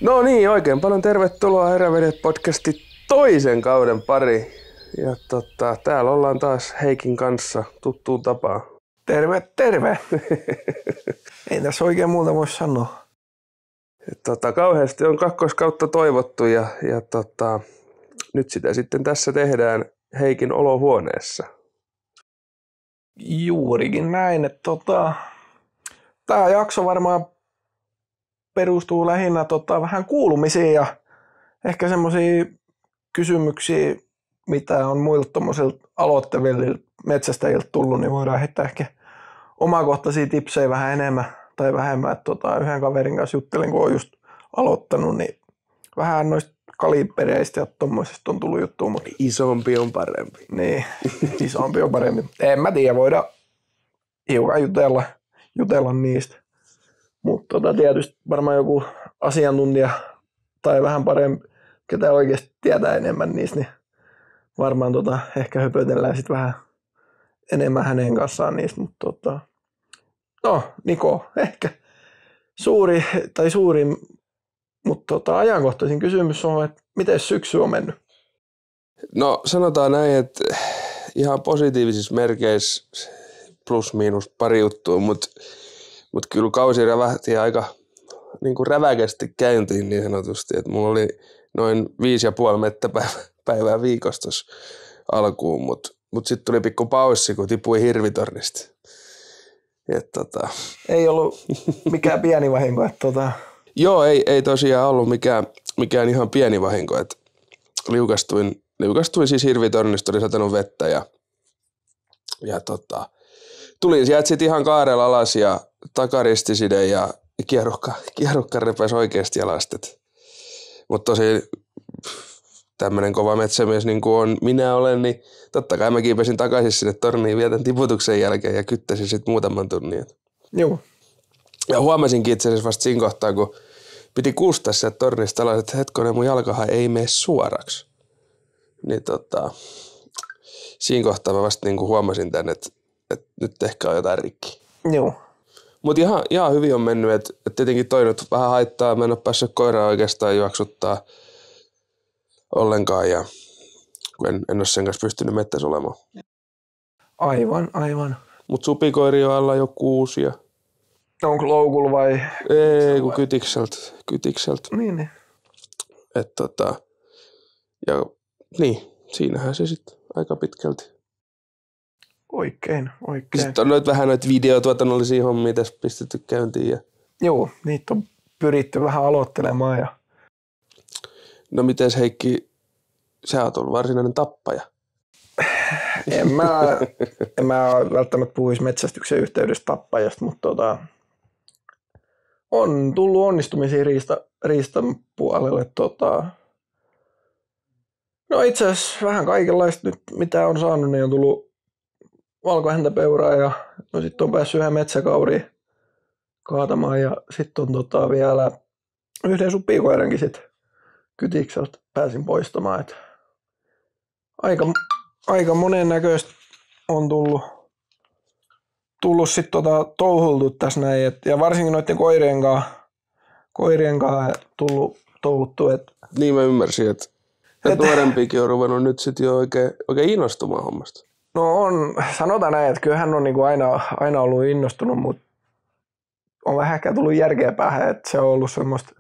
No niin, oikein paljon tervetuloa Eräveljet podcastin toisen kauden pari. Ja täällä ollaan taas Heikin kanssa tuttuun tapaan. Terve, terve. Ei tässä oikein muuta voi sanoa. Kauheasti on kakkoskautta toivottu ja nyt sitä sitten tässä tehdään Heikin olohuoneessa. Juurikin näin, että tämä jakso varmaan perustuu lähinnä vähän kuulumisiin ja ehkä semmoisia kysymyksiä, mitä on muilta tommosilta aloittavilta metsästäjiltä tullut, niin voidaan heittää ehkä omakohtaisia tipsejä vähän enemmän tai vähemmän. Että yhden kaverin kanssa juttelin, kun on just aloittanut, niin vähän noista kalibereistä ja tommosista on tullut juttua. Mutta Isompi on parempi. niin, isompi on parempi. En mä tiedä, voidaan hiukan jutella niistä. Mutta tietysti varmaan joku asiantuntija tai vähän parempi, ketä oikeasti tietää enemmän niistä, niin varmaan ehkä höpötellään sitten vähän enemmän hänen kanssaan niistä. Mutta no, Niko, ehkä suurin, mutta ajankohtaisin kysymys on, että miten syksy on mennyt? No sanotaan näin, että ihan positiivisissa merkeissä plus miinus pari juttua, mutta kyllä kausi rävähti aika niin kuin räväkästi käyntiin niin sanotusti, että mulla oli noin 5,5 mettäpäivää viikossa tuossa alkuun, mutta sitten tuli pikku paussi, kun tipui hirvitornista. Ei ollut mikään pieni vahinko, että Joo, ei tosiaan ollut mikään ihan pieni vahinko, että liukastuin siis hirvitornista, oli satanut vettä ja tulin sieltä sitten ihan kaarella alas ja takaristiside ja kierrukka repesi oikeasti jalasta. Mutta tosi tämmöinen kova metsämies niin kuin on minä olen, niin totta kai mä kiipesin takaisin sinne torniin vietän tiputuksen jälkeen ja kyttäsin sitten muutaman tunnin. Joo. Ja huomasinkin itse asiassa vasta siinä kohtaa, kun piti kuustaa sieltä tornista alas, että hetkonen mun jalkahan ei mene suoraksi. Niin siinä kohtaa mä vasta niin kuin huomasin tän, että nyt ehkä on jotain rikki. Joo. Mutta ihan hyvin on mennyt, että tietenkin toi nyt vähän haittaa, mä en ole päässyt koiraa oikeastaan juoksuttaa ollenkaan ja kun en ole sen kanssa pystynyt mettässä olemaan. Aivan. Mutta supikoiri on alla jo 6 ja... Onko loukulla vai? Ei, kun kytikseltä. Niin. Ja niin, siinähän se sitten aika pitkälti. Oikein. Sitten on vähän noita videotuotannollisia hommia tässä pistetty käyntiin. Ja... Joo, niitä on pyritty vähän aloittelemaan. Ja... No mites Heikki, sä oot ollut varsinainen tappaja. En mä välttämättä puhuisi metsästyksen yhteydessä tappajasta, mutta on tullut onnistumisia riistan puolelle. No itse asiassa vähän kaikenlaista nyt, mitä on saanut, niin on tullut valkohäntäpeuraa ja no sitten on päässyt yhden metsäkauriin kaatamaan ja sitten on vielä yhden supikoirankin sitten kytikseltä pääsin poistamaan. Et aika monennäköistä on tullut sitten touhultu tässä näin ja varsinkin noiden koirien kanssa tullut touhuttu. Niin mä ymmärsin, että nuorempikin on ruvennut nyt sitten jo oikein innostumaan hommasta. No on, sanotaan näin, että kyllähän on niinku aina ollut innostunut, mutta on vähän ehkä tullut järkeä päähän, että se on ollut semmoista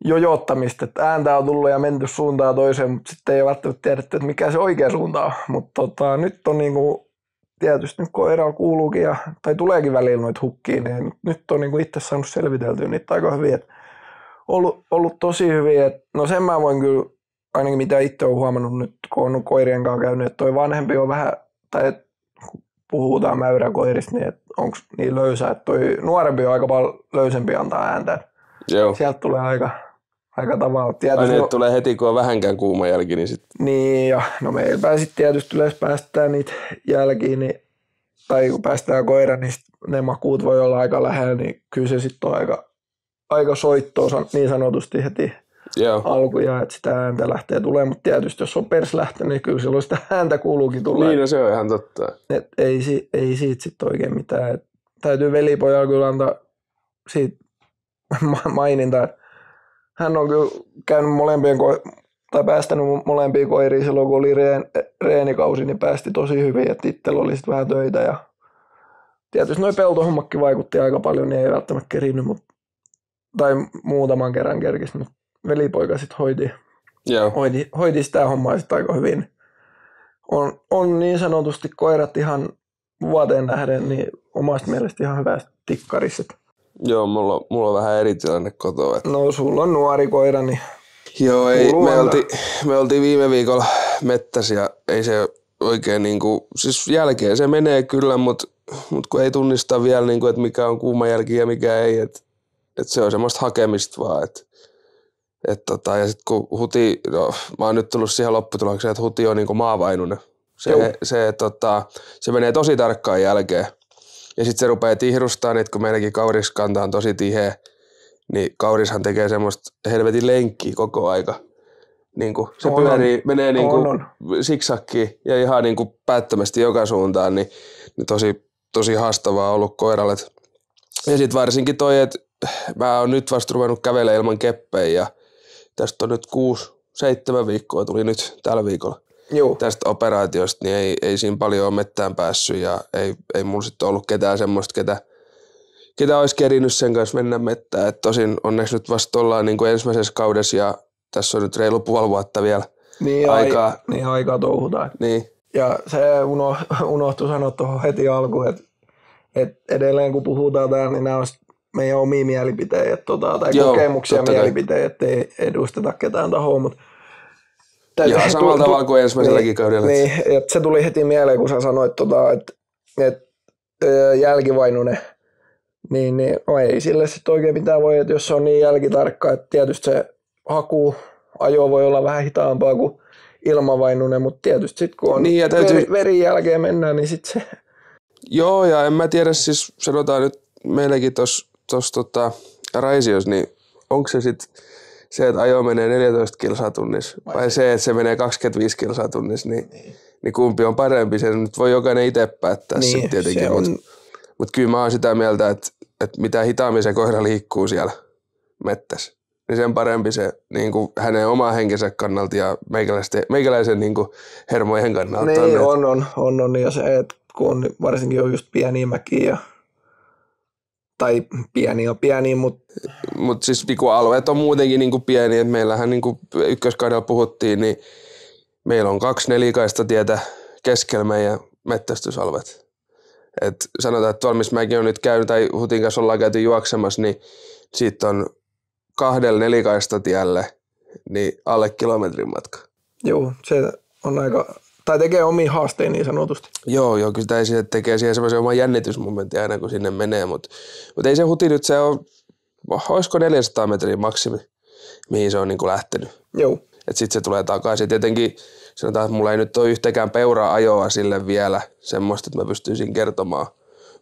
jojottamista, että ääntä on tullut ja menty suuntaan toiseen, mutta sitten ei ole välttämättä tiedetty, että mikä se oikea suunta on. Mutta nyt on niinku, tietysti nyt koiralla kuuluukin tai tuleekin välillä noita hukkia, niin nyt on niinku itse saanut selviteltyä niitä aika hyvin. Että ollut tosi hyviä. No sen mä voin kyllä, ainakin mitä itse olen huomannut nyt, kun on koirien kanssa käynyt, että toi vanhempi on vähän, tai kun puhutaan mäyräkoirista, niin onko niin löysä, että toi nuorempi on aika paljon löysempi antaa ääntä. Joo. Sieltä tulee aika tavalla. Aina tulee heti, kun on vähänkään kuuma jälki, niin sitten... Niin, ja no meillä sitten tietysti yleensä päästään niitä jälkiä, niin, tai kun päästään koira, niin ne makuut voi olla aika lähellä, niin kyllä se sitten on aika soittoa niin sanotusti heti alkuja, että sitä ääntä lähtee tulemaan, mutta tietysti jos on pers lähtenyt, niin kyllä silloin sitä ääntä kuuluukin tulla. Niin, no se on ihan totta. Et ei siitä sitten oikein mitään. Et täytyy velipojalla kyllä antaa siitä maininta, että hän on kyllä käynyt tai päästänyt molempia koiria silloin, kun oli reenikausi, niin päästi tosi hyvin, että itsellä oli sitten vähän töitä ja tietysti noi peltohommakki vaikutti aika paljon, niin ei välttämättä kerinyt, tai muutaman kerran kerkisi, mutta velipoika sitten hoiti sitä hommaa sitten aika hyvin. On niin sanotusti koirat ihan vuoteen nähden niin omasta mielestä ihan hyvä tikkarissa. Joo, mulla on vähän eri tilanne kotoa. No sulla on nuori koira, niin... Joo, me oltiin viime viikolla mettäs ja ei se oikein niinku, siis jälkeen se menee kyllä, mutta kun ei tunnista vielä niinku, että mikä on kuuma jälki ja mikä ei, että se on semmoista hakemista vaan, ja sitten kun huti, no mä oon nyt tullut siihen lopputulokseen, että huti on niinku maavainunen. Se menee tosi tarkkaan jälkeen. Ja sitten se rupeaa tihrustaa, että kun meidänkin kauriskanta on tosi tiheä, niin kaurishan tekee semmoista helvetin lenkkiä koko aika. Niinku, se pyörii, menee niinku siksakkiin ja ihan niinku päättömästi joka suuntaan, niin tosi haastavaa ollut koiralle. Ja sitten varsinkin toi, että mä oon nyt vasta ruvennut kävelemään ilman keppejä ja tästä on nyt 6-7 viikkoa tuli nyt tällä viikolla. Joo. Tästä operaatiosta, niin ei siinä paljon ole mettään päässyt ja ei mulla sitten ollut ketään semmoista, ketä olisi kerinyt sen kanssa mennä mettään. Et tosin onneksi nyt vasta ollaan niin kuin ensimmäisessä kaudessa ja tässä on nyt reilu puoli vuotta vielä aikaa. Niin aikaa touhutaan. Niin. Ja se unohtui sanoa tuohon heti alkuun, että edelleen kun puhutaan täällä, niin nämä on meidän omia mielipiteitä tai kokemuksia mielipiteitä, ettei edusteta ketään tahoa, mutta ja samalla tavalla kuin ensimmäiselläkin kaudella. Niin, että se tuli heti mieleen, kun sä sanoit, että jälkivainunen, niin no ei sille sitten oikein mitään voi, että jos se on niin jälkitarkka, että tietysti se ajo voi olla vähän hitaampaa kuin ilmavainunen, mutta tietysti sitten kun on niin, verin jälkeen mennään, niin sitten se... Joo, ja en mä tiedä, siis sanotaan nyt meilläkin tuossa Raisiossa, niin onko se sitten se, että ajo menee 14 kilsaa tunnissa, vai se, että se menee 25 kilsaa tunnissa, niin kumpi on parempi, se nyt voi jokainen itse päättää niin, sitten tietenkin, mutta kyllä mä oon sitä mieltä, että mitä hitaammin se koira liikkuu siellä mettässä, niin sen parempi se niin kuin hänen oman henkensä kannalta ja meikäläisen niin kuin hermojen kannalta. Niin on, ja se, että kun varsinkin on just pieniä mäkiä, tai pieniä, mutta... Mutta siis niinku alueet on muutenkin niinku pieniä, että meillähän niinku ykköskaudella puhuttiin, niin meillä on 2 nelikaista tietä keskellä meidän mettästysalueet. Et sanotaan, että tuolla missä mäkin olen nyt käynyt tai hutin kanssa ollaan käyty juoksemassa, niin siitä on 2 nelikaista tielle niin alle kilometrin matka. Joo, se on aika... Tai tekee omia haasteja niin sanotusti. Joo, kyllä sitä tekee siihen semmoisen oman jännitysmomentin aina kun sinne menee, mutta ei se huti nyt, se on, olisiko 400 metriä maksimi, mihin se on niin kuin lähtenyt. Joo. Että sitten se tulee takaisin. Tietenkin sanotaan, että mulla ei nyt ole yhtäkään peuraa-ajoa sille vielä semmoista, että mä pystyisin kertomaan.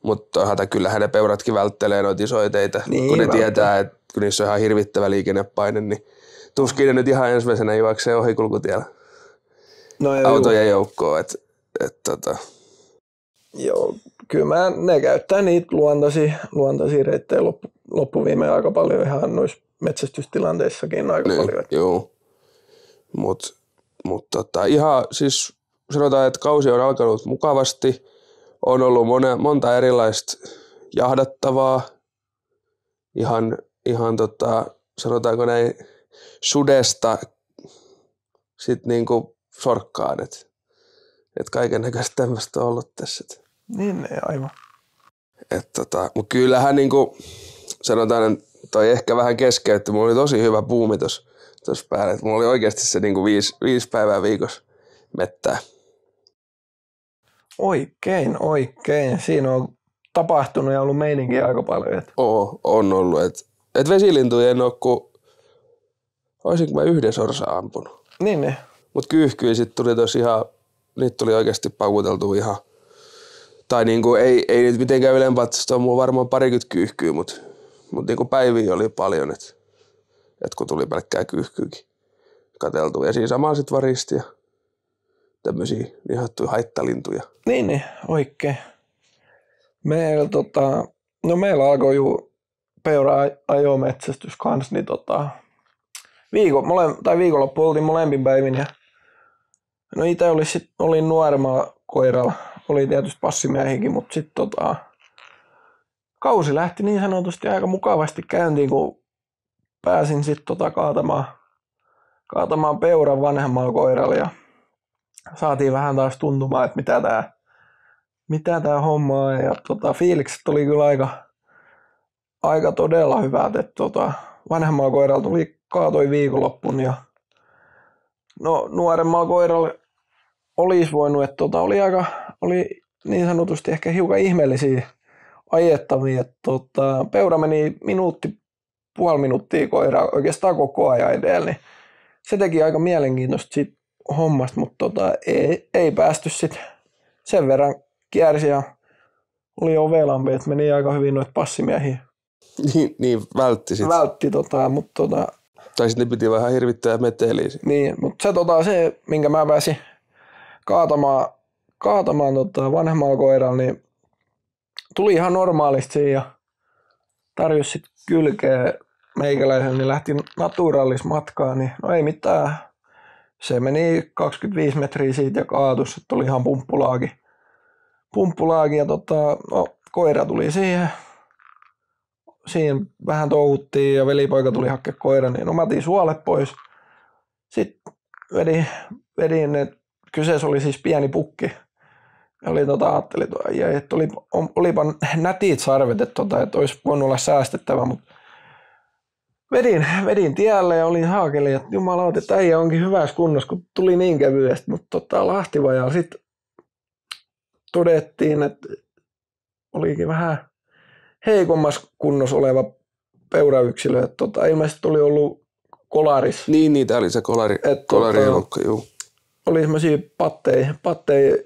Mutta toisaalta kyllähän ne peuratkin välttelee noita isoja teitä, niin, kun ne tietää, että kun niissä on ihan hirvittävä liikennepaine, niin tuskin ne nyt ihan ensimmäisenä juoksee ohikulkutiellä. Autojen joukkoon, Joo, kyllä ne käyttää niitä luontaisia reittejä loppuviimeen aika paljon ihan noissa metsästystilanteissakin aika paljon. Joo, mutta ihan siis sanotaan, että kausi on alkanut mukavasti, on ollut monta erilaista jahdattavaa, ihan sanotaanko näin sudesta sit niinku sorkkaan, että kaiken näköistä tämmöistä on ollut tässä. Niin, aivan. Mutta kyllähän niinku, sanotaan, että toi ehkä vähän keskeytti. Mulla oli tosi hyvä buumi tuossa päällä. Mulla oli oikeasti se niinku 5 päivää viikossa mettää. Oikein. Siinä on tapahtunut ja ollut meininkiä aika paljon. On ollut. Et vesilintuja en ole, kun olisinko mä 1 sorsaa ampunut. Niin. Mutta kyyhkyjä sitten tuli niitä tuli oikeasti paukuteltua ihan. Tai niinku ei nyt mitenkään ylenpatsasta, on mulla varmaan 20 kyyhkyä, mutta niinku päiviä oli paljon, että kun tuli pelkkää kyyhkyykin katseltua. Ja siinä samalla sitten varisti ja tämmöisiä niin sanottuja haittalintuja. Niin, oikein. Meillä alkoi ajometsästys kans, niin viikonloppu oltiin molemmin päivin. Ja no itse olin nuoremmalla koiralla, oli tietysti passimiehikin, mutta sitten kausi lähti niin sanotusti aika mukavasti käyntiin, kun pääsin sitten kaatamaan peuran vanhemmalla koiralla ja saatiin vähän taas tuntumaan, että mitä tää homma on. Ja fiilikset oli kyllä aika todella hyvät, että vanhemmalla koiralla kaatoi viikonloppun ja no nuoremmalla koiralla olisi voinut, että oli niin sanotusti ehkä hiukan ihmeellisiä ajettavia, että peura meni puoli minuuttia koiraa oikeastaan koko ajan edellä, niin se teki aika mielenkiintoista siitä hommasta, mutta ei päästy sitten sen verran kiersi ja oli ovelampi, että meni aika hyvin noita passimiehiä. Niin vältti sitten. Mutta tai sitten ne piti vähän hirvittää meteliä. Niin, mutta se minkä mä pääsin kaatamaan vanhemmalla koiralla, niin tuli ihan normaalisti siinä ja tarjosi sitten kylkeä meikäläisen, niin lähti naturaalis matkaan, niin no ei mitään. Se meni 25 metriä siitä ja kaatus, että oli ihan pumppulaaki ja koira tuli siihen. Siinä vähän touhuttiin ja velipoika tuli hakea koiran, niin mä otin suolet pois. Sitten vedin ne, kyseessä oli siis pieni pukki. Ja ajattelin, että olipa nätit sarvet, että olisi voinut olla säästettävä, mutta vedin tielle ja olin haakeli, että jumalauta, että äijä onkin hyvässä kunnossa, kun tuli niin kevyesti, mutta Lahtivajalla sitten todettiin, että olikin vähän heikommassa kunnossa oleva peurayksilö, että ilmeisesti oli ollut kolaris. Niin, tää oli se kolarielukka, juu. Oli semmosia patteja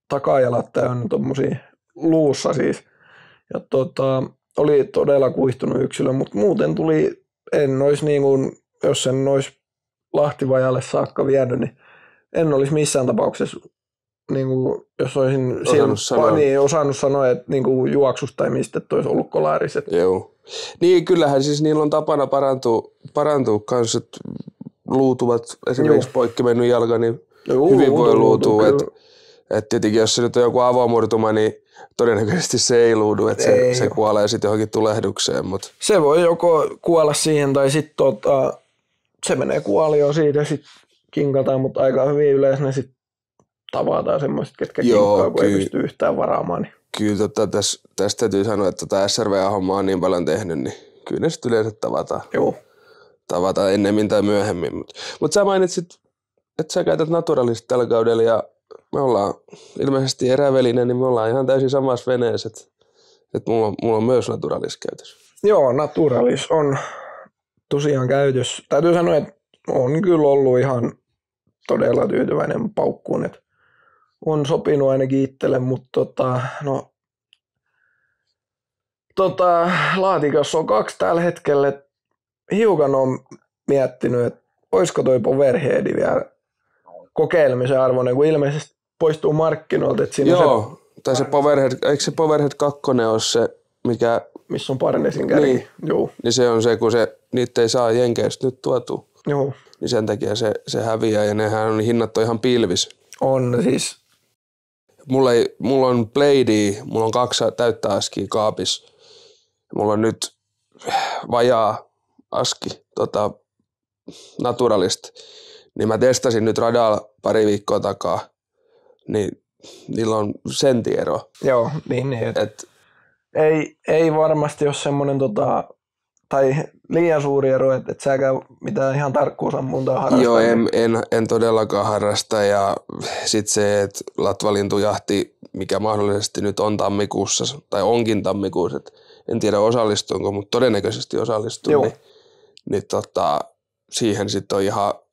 takajalat täynnä tommosia luussa siis. Ja oli todella kuihtunut yksilö, mutta muuten en olisi niin kuin, jos en olisi Lahtivajalle saakka vienyt, niin en olisi missään tapauksessa, niin kuin, jos olisin osannut sanoa, että niin kuin juoksusta tai mistä, että olisi ollut kolariset. Joo. Niin, kyllähän siis niillä on tapana parantua kanssa, että luutuvat, esimerkiksi poikki mennyt jalka, niin hyvin voi luutua. Että tietenkin, jos se nyt on joku avomurtuma, niin todennäköisesti se ei luudu, että se kuolee sitten johonkin tulehdukseen. Mut. Se voi joko kuolla siihen tai sitten se menee kuolioon siitä ja sitten kinkataan, mutta aika hyvin yleensä ne sitten tavataan semmoiset, ketkä kinkkaa, kun ei pysty yhtään varaamaan. Niin. Kyllä tästä täytyy sanoa, että SRV-homma on niin paljon tehnyt, niin kyllä ne sitten yleensä tavataan. Joo. Tavataan ennemmin tai myöhemmin. Mutta sä mainitsit, että sä käytät naturalista tällä kaudella ja me ollaan ilmeisesti erävelinen, niin me ollaan ihan täysin samassa veneessä, että mulla on myös naturalis käytössä. Joo, naturalis on tosiaan käytössä. Täytyy sanoa, että on kyllä ollut ihan todella tyytyväinen paukkuun, että on sopinut ainakin itselle, mutta laatikossa on 2 tällä hetkellä. Hiukan on miettinyt, että olisiko toi Powerhead vielä kokeilemisen arvoinen, kun ilmeisesti poistuu markkinoilta. Että siinä tai se Powerhead, eikö se Powerhead 2 ole se, mikä... Missä on Parnesin kärki. Niin, joo. Niin se on se, kun niitä ei saa Jenkeistä nyt tuotua. Joo. Niin sen takia se häviää ja nehän on hinnat on ihan pilvis. On siis. Mulla on Bladea, mulla on 2 täyttä askia kaapissa. Mulla on nyt vajaa aski naturalista. Niin mä testasin nyt radalla pari viikkoa takaa. Niin niillä on sentiero. Joo, niin. Ei varmasti ole semmoinen tai liian suuri ero, että et säkään mitään ihan tarkkuusammuntaa harrasta. Joo, en todellakaan harrasta ja sitten se, että latvalintujahti, mikä mahdollisesti nyt on tammikuussa tai onkin tammikuussa, että en tiedä osallistunko, mutta todennäköisesti osallistun, niin siihen sitten on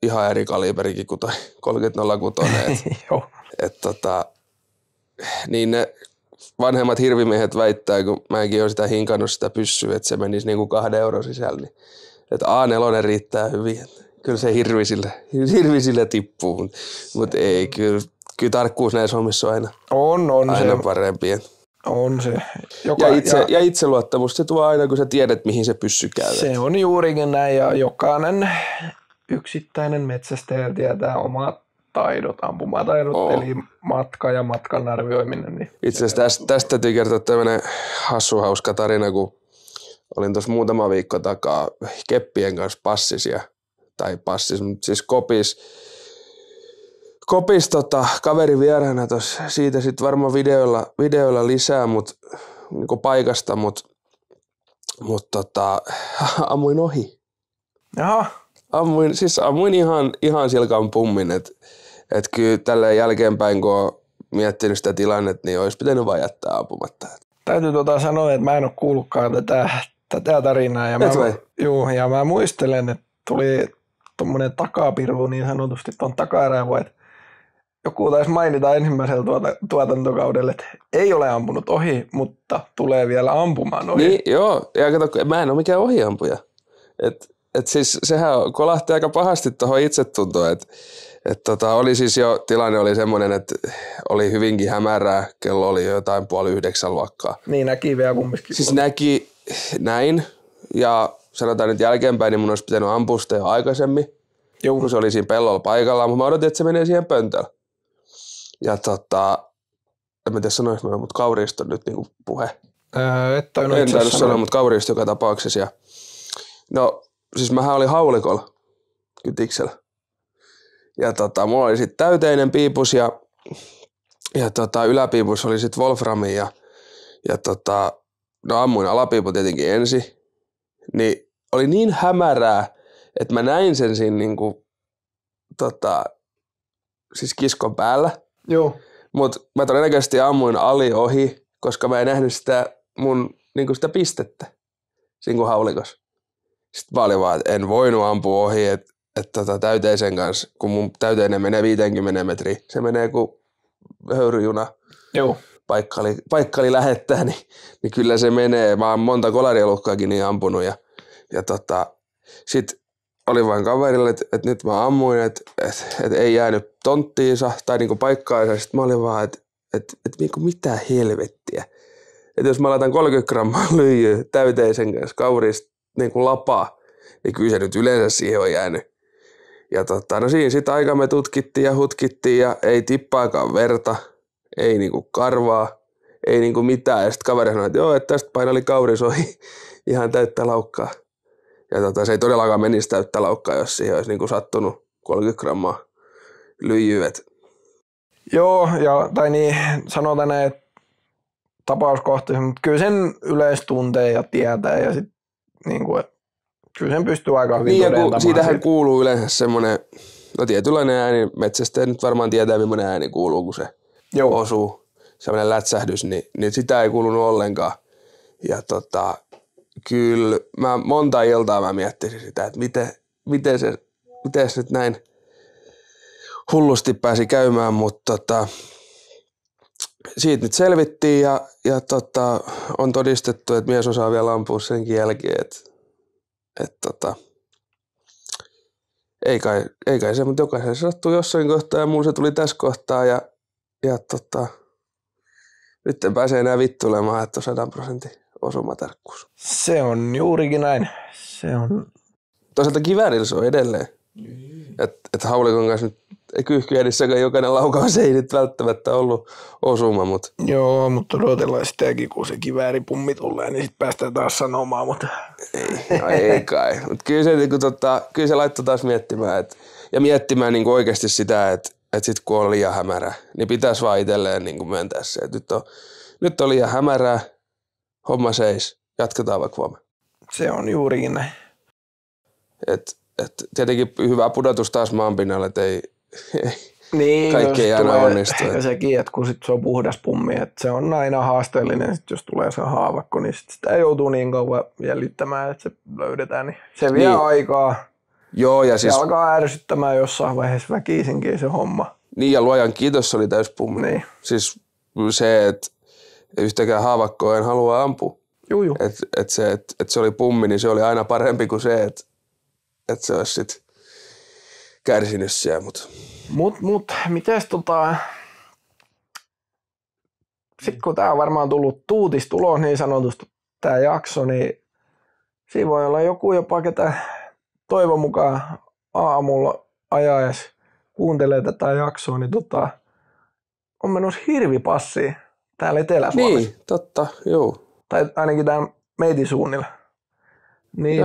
ihan eri kaliberikin kuin toi 30.06. Joo. Niin ne vanhemmat hirvimiehet väittää, kun mäkin olen sitä hinkannut sitä pyssyä, että se menisi niinku 2 euron sisällä, niin että A4 riittää hyvin. Kyllä se hirvisille tippuu, mutta ei, kyllä tarkkuus näissä hommissa on aina on se parempi. On se. Ja itseluottamusta se tuo aina, kun sä tiedät, mihin se pyssy käy. Se on juurikin näin, ja jokainen yksittäinen metsästäjä tietää omat taidot, ampumataidot, eli matka ja matkan arvioiminen. Niin itse asiassa tästä täytyy kertoa tämmöinen hassu hauska tarina, kun olin tuossa muutama viikko takaa keppien kanssa mutta siis kopis kaveri vieraana tuossa, siitä sitten varmaan videoilla lisää niinku paikasta, mutta ammuin ohi. Jaha. Ammuin ihan silkan pummin, että kyllä tälleen jälkeenpäin, kun on miettinyt sitä tilannetta, niin olisi pitänyt vaan jättää ampumatta. Täytyy sanoa, että mä en ole kuullutkaan tätä tarinaa. Ja mä muistelen, että tuli tuommoinen takapiru niin sanotusti tuon takaräivö, että joku taisi mainita ensimmäisellä tuotantokaudella, että ei ole ampunut ohi, mutta tulee vielä ampumaan ohi. Niin, joo. Ja kato, mä en ole mikään ohiampuja. Et siis sehän kolahti aika pahasti tuohon itsetuntoon, että oli siis jo, tilanne oli semmoinen, että oli hyvinkin hämärää, kello oli jo jotain 8:30 luokkaa. Niin näki vielä kumminkin. Siis näki näin, ja sanotaan nyt jälkeenpäin, niin mun olisi pitänyt ampua sitä jo aikaisemmin, kun se oli siinä pellolla paikallaan, mutta mä odotin, että se menee siihen pöntöllä. Ja en mä tiedä sanoinko mä, mutta kauriista on nyt niinku puhe. En tainnut sanoa, mutta kauriista joka tapauksessa. Ja, no siis mähän olin haulikolla kytiksellä. Ja mulla oli sitten täyteinen piipus ja yläpiipus oli sitten Wolframi ja no ammuin alapiipu tietenkin ensin. Niin oli niin hämärää, että mä näin sen siinä niinku siis kiskon päällä. Joo. Mut mä todennäköisesti ammuin ali ohi, koska mä en nähnyt sitä sitä pistettä siinä kun haulikossa. Sitten mä olin vaan, että en voinut ampua ohi, että täyteisen kanssa, kun mun täyteinen menee 50 metriä, se menee kuin höyryjuna. Joo. Paikka oli lähettää, niin kyllä se menee. Mä oon monta kolarialukkaakin niin ampunut ja sit oli vain kaverille, että nyt mä ammuin, että ei jäänyt tonttiinsa tai niinku paikkaansa. Sitten mä olin vaan, että mitä helvettiä. Että jos mä laitan 30 grammaa lyijyä täyteisen kanssa kaurista niinku lapaa, niin kyllä se nyt yleensä siihen on jäänyt. Ja no siinä sitten aika me tutkittiin ja hutkittiin ja ei tippaakaan verta, ei niinku karvaa, ei niinku mitään. Ja sitten kaveri sanoi, että joo, että tästä painali kauris ohi ihan täyttä laukkaa. Ja se ei todellakaan menisi täyttä laukkaa, jos siihen olisi niinku sattunut 30 grammaa lyijyä. Joo, tai niin sanotaan näin, että tapauskohtaisesti, mutta kyllä sen yleistuntee ja tietää ja sitten niinku, kyllä sen pystyy aika hyvin todentamaan. Siitähän kuuluu yleensä semmoinen, no tietynlainen ääni, metsästäjä nyt varmaan tietää millainen ääni kuuluu, kun se osuu, semmoinen lätsähdys, niin sitä ei kuulunut ollenkaan. Ja kyllä mä monta iltaa mä miettisin sitä, että miten se nyt näin hullusti pääsi käymään, mutta siitä nyt selvittiin ja on todistettu, että mies osaa vielä ampua senkin jälkeen, että ei kai se, mutta jokaisen se sattuu jossain kohtaa ja mulla se tuli tässä kohtaa ja nyt en pääse enää vittuilemaan, että on 100% osumatarkkuus. Se on juurikin näin. Se on. Toisaalta kiväärillä se on edelleen. Että haulikon kanssa nyt kyyhkyjänissäkään jokainen laukaus ei nyt välttämättä ollut osuma, mutta. Joo, mutta odotellaan sitäkin, kun se kivääripummi tulee, niin sitten päästään taas sanomaan, mutta. Ei kai. Mutta kyllä se laittoi taas miettimään, ja miettimään niin oikeasti sitä, että sit kun on liian hämärää, niin pitäisi vaan itselleen niin myöntää se, että nyt on liian hämärää, homma seis, jatketaan vaikka huomenna. Se on juurikin näin. Tietenkin hyvä pudotus taas maanpinnalle, että ei niin, kaikki ei aina onnistu. Ja sekin, että kun sit se on puhdas pummi, että se on aina haasteellinen, sit jos tulee se haavakko, niin sitä joutuu niin kauan jäljittämään, että se löydetään, niin se vie aikaa. Joo, ja siis. Se alkaa ärsyttämään jossain vaiheessa väkisinkin se homma. Niin, ja luojan kiitos oli täys pummi. Niin. Siis se, että yhtäkään haavakkoa en halua ampua. Juu. Että se oli pummi, niin se oli aina parempi kuin se, että se olisi sit kärsinyt siellä. Mut mites sitten kun tää on varmaan tullut tuutistulos niin sanotusti tää jakso, niin siinä voi olla joku jopa, ketä toivon mukaan aamulla ajaes kuuntelee tätä jaksoa, niin on menossa hirvipassiin täällä Etelä-Suomessa. Niin, totta, joo. Tai ainakin täällä meitin suunnilla. Niin,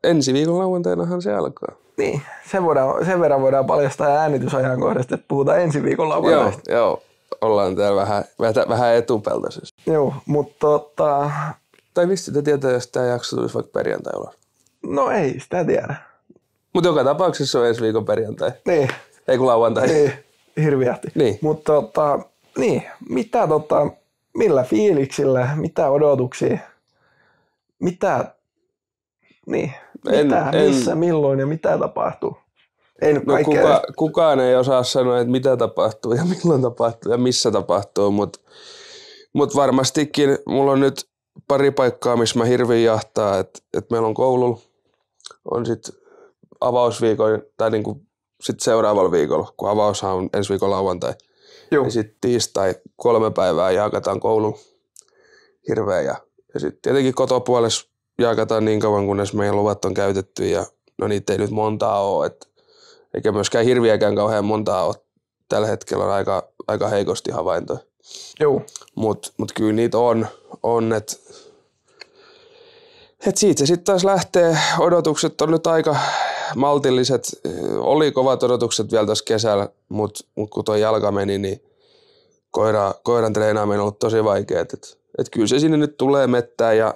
ensi viikon lauantainahan se alkaa. Niin, sen verran voidaan paljastaa äänitysajankohdasta, että puhutaan ensi viikon lauantaista. Joo, ollaan täällä vähän etupeltoisessa. Joo, mutta Tai mistä te tietää, jos tämä jakso tulisi vaikka perjantai ulos? No ei sitä tiedä. Mutta joka tapauksessa on ensi viikon perjantai. Niin. Ei kun lauantai. Niin, hirviästi. Niin. Mutta niin, millä fiiliksillä, mitä odotuksia, missä, milloin ja mitä tapahtuu? Ei nyt kukaan ei osaa sanoa, että mitä tapahtuu ja milloin tapahtuu ja missä tapahtuu, mutta varmastikin mulla on nyt pari paikkaa, missä mä hirviin jahtaa, että meillä on koululla, on sitten avausviikon tai niinku sit seuraavalla viikolla, kun avaushan on ensi viikon lauantai. Joo. Ja sitten tiistai 3 päivää jaakataan koulun hirveän ja sitten tietenkin kotopuolessa jaakataan niin kauan, kunnes meidän luvat on käytetty ja no niitä ei nyt montaa ole, eikä myöskään hirviäkään kauhean montaa ole. Tällä hetkellä on aika heikosti havaintoja. Joo. Mut kyllä niitä on että siitä se sitten taas lähtee. Odotukset on nyt aika maltilliset. Oli kovat odotukset vielä tässä kesällä, mutta kun tuo jalka meni, niin koiran treenaaminen on ollut tosi vaikeaa. Et kyllä se sinne nyt tulee mettään ja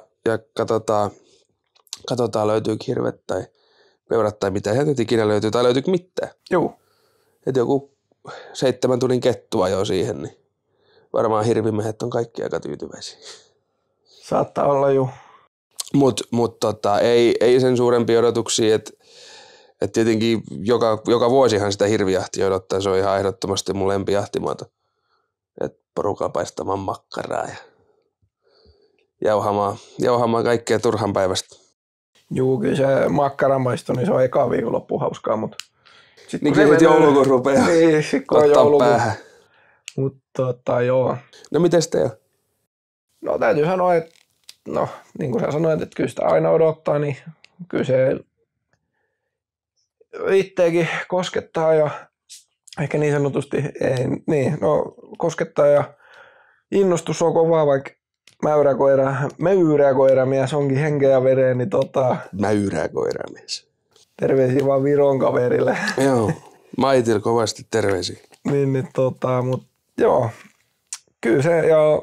katsotaan löytyykö hirvet tai peurat tai mitä sieltä nyt ikinä löytyy tai löytyykö mitään. Joo. Että joku 7 tunnin kettu ajoi siihen, niin varmaan hirvimiehet on kaikki aika tyytyväisiä. Saattaa olla juu. Mutta ei sen suurempia odotuksia, että tietenkin joka vuosihan sitä hirvijahtia odottaa, se on ihan ehdottomasti mun lempijahtimuoto. Että porukalla paistamaan makkaraa ja jauhamaan kaikkea turhan päivästä. Juu, kyllä se makkaramaisto, niin se on eka viikonloppu hauskaa, mutta niin kyllä joulukuun rupeaa ottaa päähän. Mutta joo. No mites teillä? No täytyy sanoa, että niin kuin sä sanoit, että kyllä sitä aina odottaa, niin kyllä se itseäkin koskettaa ja ehkä niin sanotusti koskettaa ja innostus on kovaa, vaikka mäyräkoiramies onkin henkeä ja vereen, niin Mäyräkoiramies. Terveisiä vaan Viron kaverille. Joo, Maitil kovasti terveisiä. Mutta joo, kyllä se ja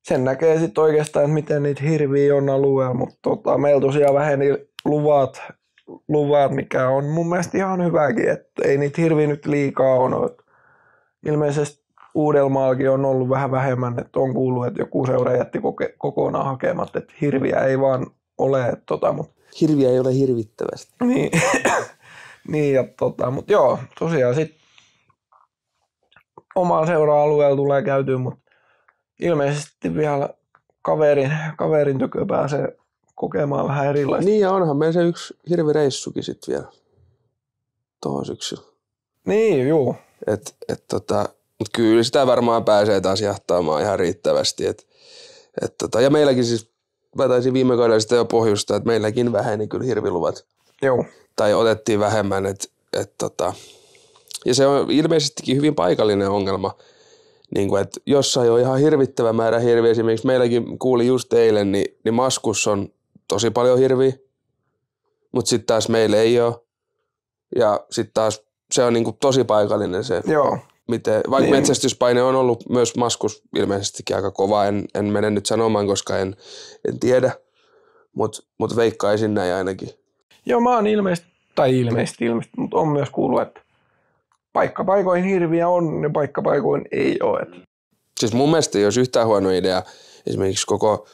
sen näkee sitten oikeastaan, että miten niitä hirviä on alueella, mutta meillä tosiaan väheni luvat, mikä on mun mielestä ihan hyväkin, että ei niitä hirviä nyt liikaa ole. Ilmeisesti Uudellamaallakin on ollut vähän vähemmän, että on kuullut, että joku seura jätti kokonaan hakematta, että hirviä ei vaan ole. Mutta hirviä ei ole hirvittävästi. Niin mutta joo, tosiaan sitten omaa seura-alueella tulee käytyä, mutta ilmeisesti vielä kaverin tykö pääsee kokemaan vähän erilaista. Niin ja onhan meillä se yksi hirvireissukin sitten vielä tuohon syksyllä. Niin, juu. Mutta kyllä sitä varmaan pääsee taas jahtaamaan ihan riittävästi. Ja meilläkin siis, mä taisin viime kaudella sitä jo pohjustaa, että meilläkin väheni kyllä hirviluvat. Joo. Tai otettiin vähemmän, ja se on ilmeisestikin hyvin paikallinen ongelma. Niin kuin, että jossain on ihan hirvittävä määrä hirviä. Esimerkiksi meilläkin kuuli just eilen, niin Maskus on tosi paljon hirviä, mutta sitten taas meillä ei ole. Ja sitten taas se on niin kuin tosi paikallinen se. Joo. Vaikka metsästyspaine on ollut myös Maskus ilmeisestikin aika kova, en mene nyt sanomaan, koska en tiedä, mutta veikkaisin näin ainakin. Joo, mä oon ilmeisesti, mutta on myös kuullut, että paikkapaikoin hirviä on ja paikkapaikoin ei ole. Siis mun mielestä ei olisi yhtään huono idea esimerkiksi koko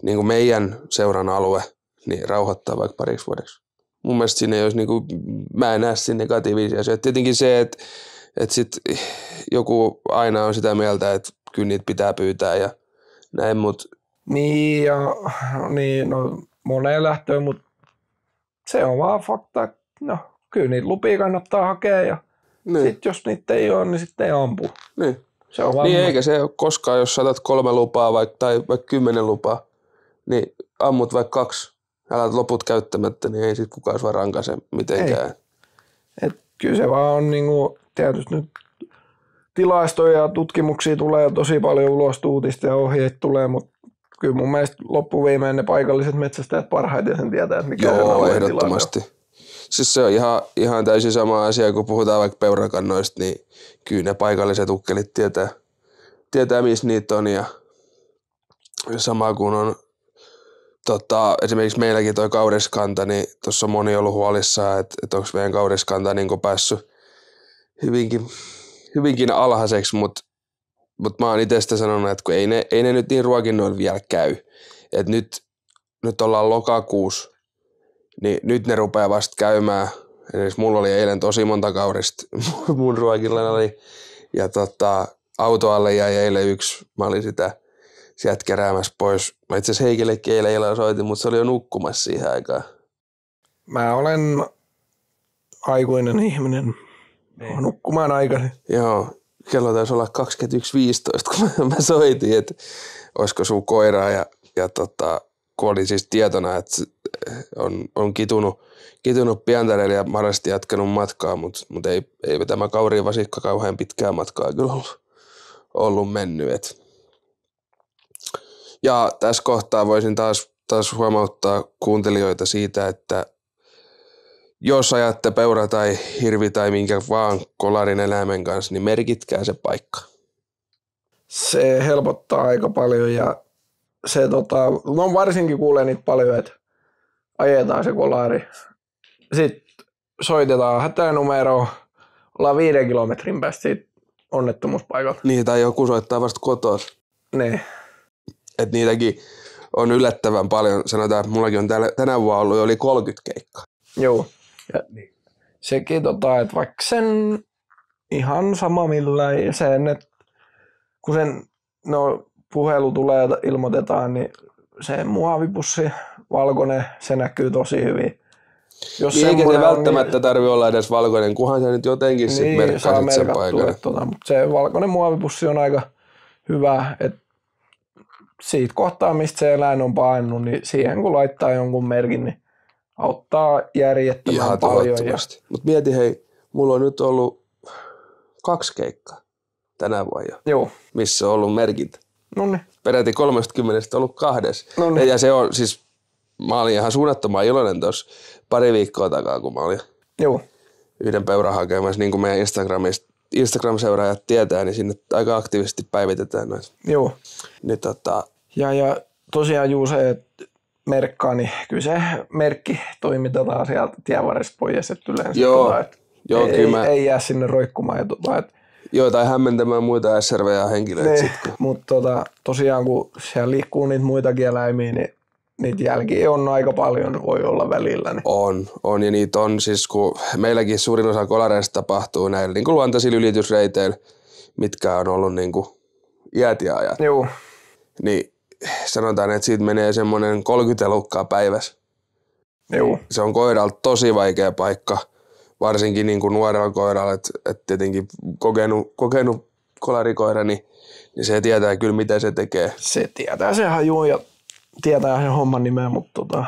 niin kuin meidän seuran alue niin rauhoittaa vaikka pariksi vuodeksi. Mun mielestä siinä ei olisi, niin kuin, mä en näe siinä negatiivisia asioita. Tietenkin se, että sit joku aina on sitä mieltä, että kyllä niitä pitää pyytää ja näin, mutta... Niin, moneen lähtöön, mutta se on vaan fakta, että kyllä niitä lupia kannattaa hakea ja Niin. Sitten jos niitä ei ole, niin sitten ei ampu. Niin. Se on Niin eikä se ole koskaan, jos saatat 3 lupaa tai vaikka 10 lupaa, niin ammut vaikka 2, älät loput käyttämättä, niin ei sit kukaan sua rankaise mitenkään. Et kyllä se vaan on niinku, tietysti nyt tilastoja ja tutkimuksia tulee tosi paljon ulos, uutista ja ohjeet tulee, mutta kyllä mun mielestä loppuviimein ne paikalliset metsästäjät parhaiten sen tietää, että mikä Joo, on ehdottomasti. Siis se on ihan täysin sama asia, kun puhutaan vaikka peurakannoista, niin kyllä ne paikalliset ukkelit tietää missä niitä on. Ja sama kuin on esimerkiksi meilläkin toi kauriskanta, niin tuossa on moni ollut huolissaan, että onko meidän kauriskanta niin päässyt hyvinkin alhaiseksi, mutta mä oon itse sitä sanonut, että kun ei ne nyt niin ruokinnoilla vielä käy. Et nyt ollaan lokakuussa, niin nyt ne rupeaa vasta käymään. Esimerkiksi mulla oli eilen tosi monta kaurista mun ruokillani ja autoalle jäi eilen 1. Mä olin sitä sieltä keräämässä pois. Mä itse asiassa Heikillekin eilen illalla soitin, mutta se oli jo nukkumassa siihen aikaan. Mä olen aikuinen ihminen. Mä nukkumaan aikaisin. Joo, kello taisi olla 21.15, kun mä soitin, että olisiko sun koiraa ja kun oli siis tietona, että on kitunut Pientareelle ja mahdollisesti jatkanut matkaa, mutta ei tämä kauriin vasikka kauhean pitkää matkaa kyllä ollut mennyt. Ja tässä kohtaa voisin taas huomauttaa kuuntelijoita siitä, että jos ajatte peura tai hirvi tai minkä vaan kolarin eläimen kanssa, niin merkitkää se paikka. Se helpottaa aika paljon ja se no varsinkin kuulee niitä paljon, että ajetaan se kolari. Sitten soitetaan hätänumero, ollaan 5 kilometrin päästä siitä onnettomuuspaikalta. Niin, tai joku soittaa vasta kotoa. Niin. Että niitäkin on yllättävän paljon. Sanotaan, että mullakin on tänä vuonna ollut yli 30 keikkaa. Joo. Ja sekin, että vaikka sen ihan sama millään ja sen, että kun puhelu tulee ja ilmoitetaan, niin se muovipussi, valkoinen, se näkyy tosi hyvin. Jos niin, eikä se välttämättä niin, tarvitse olla edes valkoinen, kunhan sä nyt jotenkin niin, sit merkkasit sen paikan. Mutta se valkoinen muovipussi on aika hyvä, että siitä kohtaa, mistä se eläin on painunut, niin siihen kun laittaa jonkun merkin, niin auttaa järjettömän ihan paljon. Mutta mieti hei, mulla on nyt ollut 2 keikkaa tänä vuonna, Joo. missä on ollut merkintä. Noniin. Peräti 30 ollut 2. Noniin. Ja se on siis, mä olin ihan suunnattoman iloinen tuossa pari viikkoa takaa, kun mä olin yhden peuran hakemassa, niin kuin meidän Instagram-seuraajat tietää, niin sinne aika aktiivisesti päivitetään noita. Joo. Niin Ja tosiaan juu se, että merkkaa, niin kyllä se merkki toimitetaan sieltä tienvarresta pois, että yleensä ei jää sinne roikkumaan. Joo, tai hämmentämään muita SRV-henkilöitä. Mutta tosiaan kun siellä liikkuu niitä muitakin eläimiä, niin niitä jälkiä on aika paljon, voi olla välillä. Niin. On ja niitä on siis, kun meilläkin suurin osa kolareista tapahtuu näillä niin kuin luontaisilla ylitysreiteillä, mitkä on ollut niin kuin iät ja ajat. Joo. Niin sanotaan, että siitä menee semmoinen 30 elukkaa päivässä. Joo. Se on koiralta tosi vaikea paikka, varsinkin niin kuin nuorella koiralla, että tietenkin kokenut kolarikoira, niin se tietää kyllä, mitä se tekee. Se tietää se hajuun ja tietää sen homman nimeä, mutta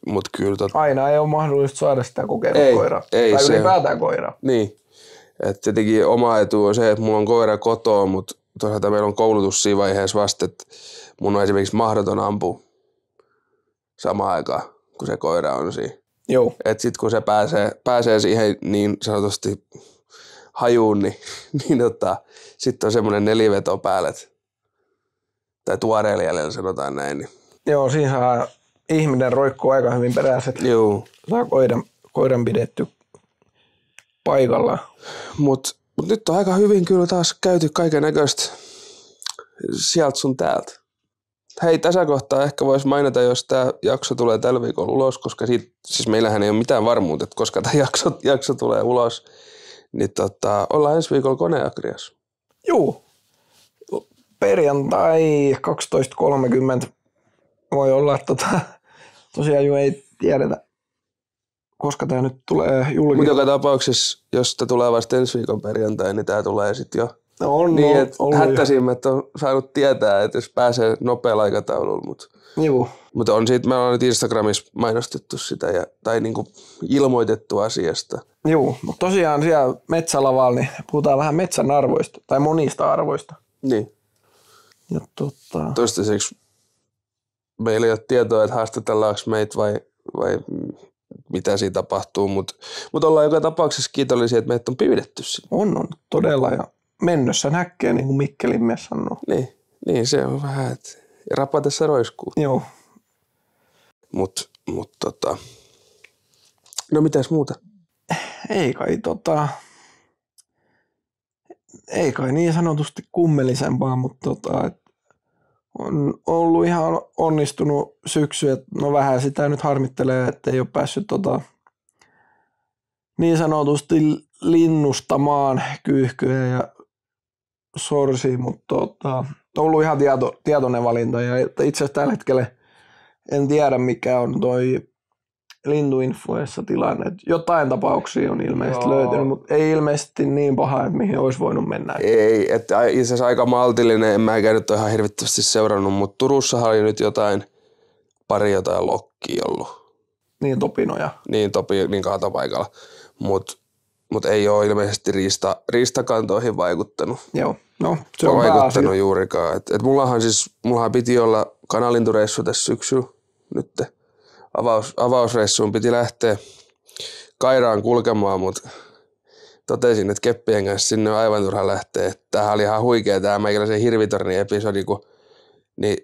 Mut kyllä aina ei ole mahdollista saada sitä kokenut koiraa. Ei tai se ylipäätään koiraa. Niin. Että tietenkin oma etu on se, että mulla on koira kotoa, mutta toisaalta meillä on koulutus siinä vaiheessa vasta, että mun on esimerkiksi mahdoton ampua samaan aikaan, kun se koira on siinä. Joo. Että sit kun se pääsee siihen niin sanotusti hajuun, niin sitten on semmoinen 4 veto päälle. Tai tuoreella jäljellä sanotaan näin. Niin. Joo, siinä saa ihminen roikkuu aika hyvin perässä. Joo. Saa koiran pidetty paikallaan. Mut nyt on aika hyvin kyllä taas käyty kaiken näköistä sieltä sun täältä. Hei, tässä kohtaa ehkä voisi mainita, jos tämä jakso tulee tällä viikolla ulos, koska siis meillähän ei ole mitään varmuutta, että koska tämä jakso tulee ulos, niin ollaan ensi viikolla Koneagriassa. Juu. Perjantai 12.30 voi olla, että tosiaan ei tiedetä koska tämä nyt tulee julki. Mutta joka tapauksessa, jos tämä tulee vasta ensi viikon perjantai, niin tämä tulee sitten jo No on niin, että hättäisimmät on saanut tietää, että jos pääsee nopealla aikataululla. Mutta on siitä, me ollaan nyt Instagramissa mainostettu sitä tai niinku ilmoitettu asiasta. Joo, mutta tosiaan siellä metsälavalla niin puhutaan vähän metsän arvoista tai monista arvoista. Niin. Ja toistaiseksi meillä ei ole tietoa, että haastatellaanko meitä vai mitä siinä tapahtuu, mutta ollaan joka tapauksessa kiitollisia, että meitä on pyydetty sinne. On todella ja mennössä näkee, niin kuin Mikkelin mies sanoo. Niin, se on vähän, että rapatessa roiskuu. Joo. No mitäs muuta? Ei kai niin sanotusti kummellisempaa, mutta on ollut ihan onnistunut syksy, että no vähän sitä nyt harmittelee, että ei ole päässyt niin sanotusti linnustamaan kyyhkyjä ja sorsia, mutta on ollut ihan tietoinen valinta ja itse asiassa tällä hetkellä en tiedä mikä on toi lintuinfluenssatilanne. Jotain tapauksia on ilmeisesti löytynyt, mutta ei ilmeisesti niin paha, että mihin olisi voinut mennä. Ei, että itse asiassa aika maltillinen, en mäkään nyt ole ihan hirvittävästi seurannut, mutta Turussahan oli nyt pari jotain lokkia ollut. Niin topinoja. Niin kaatopaikalla, mutta ei ole ilmeisesti riistakantoihin vaikuttanut. Joo, no se on vaikuttanut juurikaan. Et mullahan piti olla kanalintureissu tässä syksyllä nyt. Avausreissuun piti lähteä Kairaan kulkemaan, mutta totesin, että keppien kanssa sinne on aivan turha lähteä. Tämähän oli ihan huikea tämä meikäläisen hirvitornin episodi, niin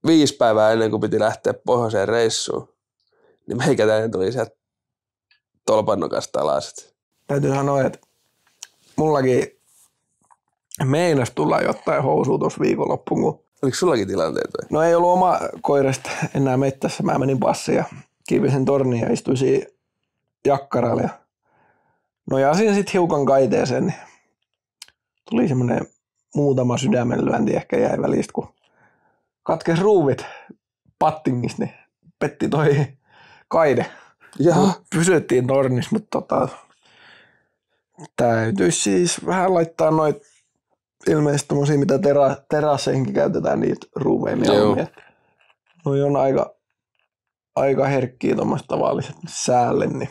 5 päivää ennen kuin piti lähteä pohjoiseen reissuun, niin meikäläinen tuli sieltä tolpannokasta alas. Täytyy sanoa, että mullakin meinas tulla jotain housua tuossa viikonloppuun, kun oliko sullakin tilanteet vai? No ei ollut oma koirasta enää mettässä. Mä menin passiin ja kiipesin torniin ja istuin siinä jakkaralle. Nojasin sitten hiukan kaiteeseen, niin tuli semmoinen muutama sydämenlyönti ehkä jäi välistä, kun katkesi ruuvit pattingista, niin petti toi kaide. Pysyttiin tornissa, mutta täytyisi siis vähän laittaa noita ilmeisesti tommosia, mitä terasseihinkin käytetään niitä ruuveja mieluummin. Noi on aika herkkiä tommoista tavalliset säälle, niin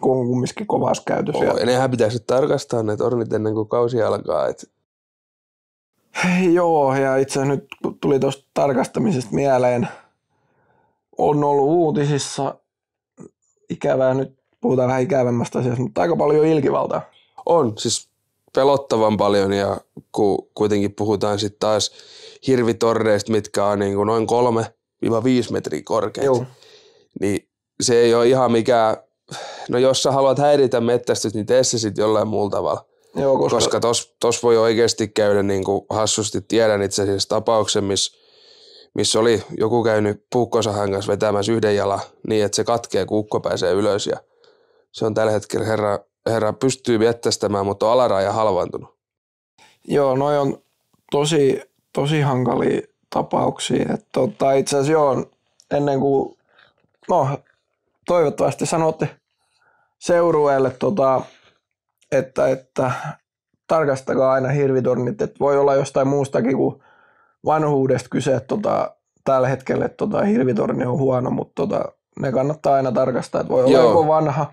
kun on kumminkin kovassa käytössä. Ja nehän pitäisi tarkastaa ne tornit ennen kuin kausi alkaa. Joo, ja itse asiassa nyt tuli tuosta tarkastamisesta mieleen, on ollut uutisissa ikävää, nyt puhutaan vähän ikävämmästä asiasta, mutta aika paljon ilkivaltaa. On, siis pelottavan paljon ja kuitenkin puhutaan sitten taas hirvitorneista, mitkä on niin kuin noin 3-5 metriä korkeat. Joo. Niin se ei ole ihan mikään, no jos sä haluat häiritä mettästystä, niin tee se sitten jollain muulla tavalla. Joo, koska tos voi oikeasti käydä niin kuin hassusti. Tiedän itse asiassa tapauksen, missä oli joku käynyt puukkosahan kanssa vetämässä yhden jalan niin, että se katkee, kun ukko pääsee ylös. Ja se on tällä hetkellä herra pystyy mettästämään, mutta on alaraja halvaantunut. Joo, noi on tosi hankalia tapauksia. Itse asiassa joo, ennen kuin, toivottavasti sanotte seurueelle, että tarkastakaa aina hirvitornit, että voi olla jostain muustakin kuin vanhuudesta kyse, että tällä hetkellä hirvitorni on huono, mutta ne kannattaa aina tarkastaa, että voi olla joko vanha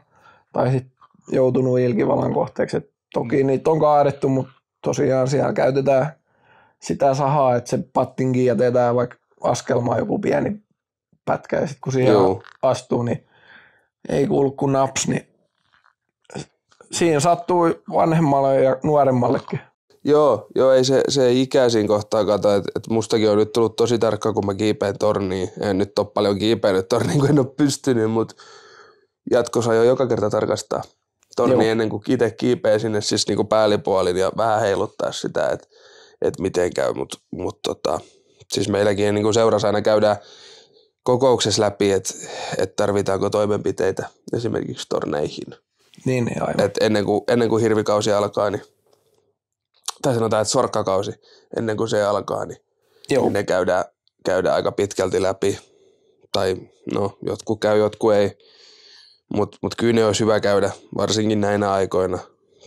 tai sitten joutunut ilkivallan kohteeksi. Et toki niitä on kaadettu, mutta tosiaan siellä käytetään sitä sahaa, että se pattinkin jätetään vaikka askelmaan joku pieni pätkä ja sitten kun siihen astuu, niin ei kuulu kuin naps, niin siinä sattui vanhemmalle ja nuoremmallekin. Joo, ei se ikä siinä kohtaa kato, että mustakin on nyt tullut tosi tarkka, kun mä kiipeen torniin. En nyt ole paljon kiipeilyt torniin, kun en ole pystynyt, mutta jatkossa jo joka kerta tarkastaa torni ennen kuin itse kiipee sinne siis niinku päällipuolin ja vähän heiluttaa sitä, että miten käy. Mutta siis meilläkin niinku seurassa aina käydään kokouksessa läpi, että tarvitaanko toimenpiteitä esimerkiksi torneihin. Niin aivan. Et ennen kuin hirvikausi alkaa, niin, tai sanotaan, että sorkkakausi, ennen kuin se alkaa, niin ne käydään aika pitkälti läpi. Tai no, jotkut käy, jotkut ei. Mut kyllä ne olisi hyvä käydä, varsinkin näinä aikoina,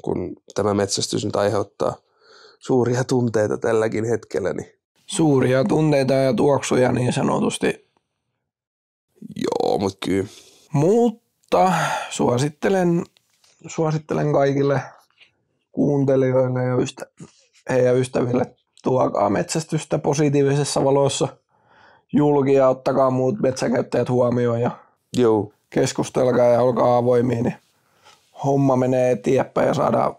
kun tämä metsästys nyt aiheuttaa suuria tunteita tälläkin hetkellä. Niin. Suuria tunteita ja tuoksuja niin sanotusti. Joo, mutta kyllä. Mutta suosittelen kaikille kuuntelijoille ja heidän ystäville, tuokaa metsästystä positiivisessa valossa julki ja ottakaa muut metsäkäyttäjät huomioon ja Joo. keskustelkaa ja olkaa avoimia, niin homma menee eteenpäin ja saadaan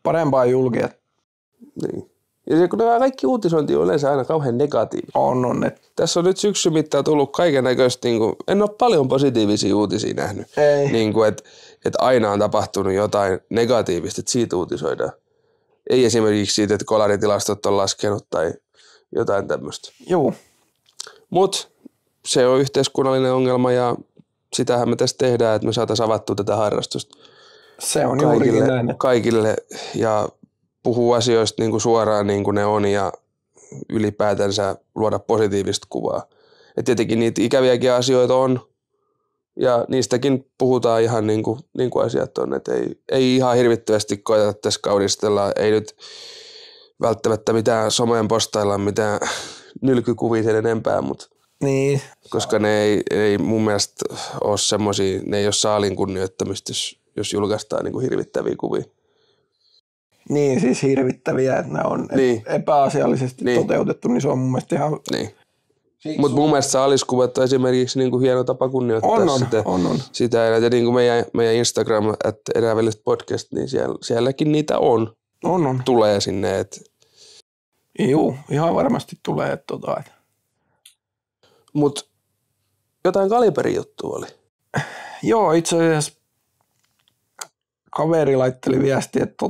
parempaa julkia. Niin. Ja se, kun nämä kaikki uutisointi on yleensä aina kauhean negatiivista. On. Tässä on nyt syksyn mittaan tullut kaiken näköistä, niin en ole paljon positiivisia uutisia nähnyt. Ei. Niin kuin, että aina on tapahtunut jotain negatiivista, että siitä uutisoidaan. Ei esimerkiksi siitä, että kolaritilastot on laskenut tai jotain tämmöistä. Joo. Mutta se on yhteiskunnallinen ongelma ja sitähän me tässä tehdään, että me saataisiin avattua tätä harrastusta Se on juurikin näin. Kaikille ja puhua asioista niin kuin suoraan niin kuin ne on ja ylipäätänsä luoda positiivista kuvaa. Et tietenkin niitä ikäviäkin asioita on ja niistäkin puhutaan ihan niin kuin asiat on. Et ei ihan hirvittävästi koeta tässä kaudistella, ei nyt välttämättä mitään someen postailla mitään nylkykuvia sen enempää, mutta niin. koska ne ei mun mielestä ole semmosia, ne ei ole saalin kunnioittamista, jos julkaistaan niin kuin hirvittäviä kuvia. Niin, siis hirvittäviä, että ne on epäasiallisesti toteutettu, niin se on mun mielestä ihan... Niin. Mutta mun mielestä saaliskuvat on esimerkiksi niin kuin hieno tapa kunnioittaa sitä. Ja niin kuin meidän Instagram, että Eräveljet podcast, niin sielläkin niitä on. Tulee sinne. Joo, ihan varmasti tulee. Mutta jotain kaliberijuttua oli. Joo, itse asiassa kaveri laitteli viestiä, että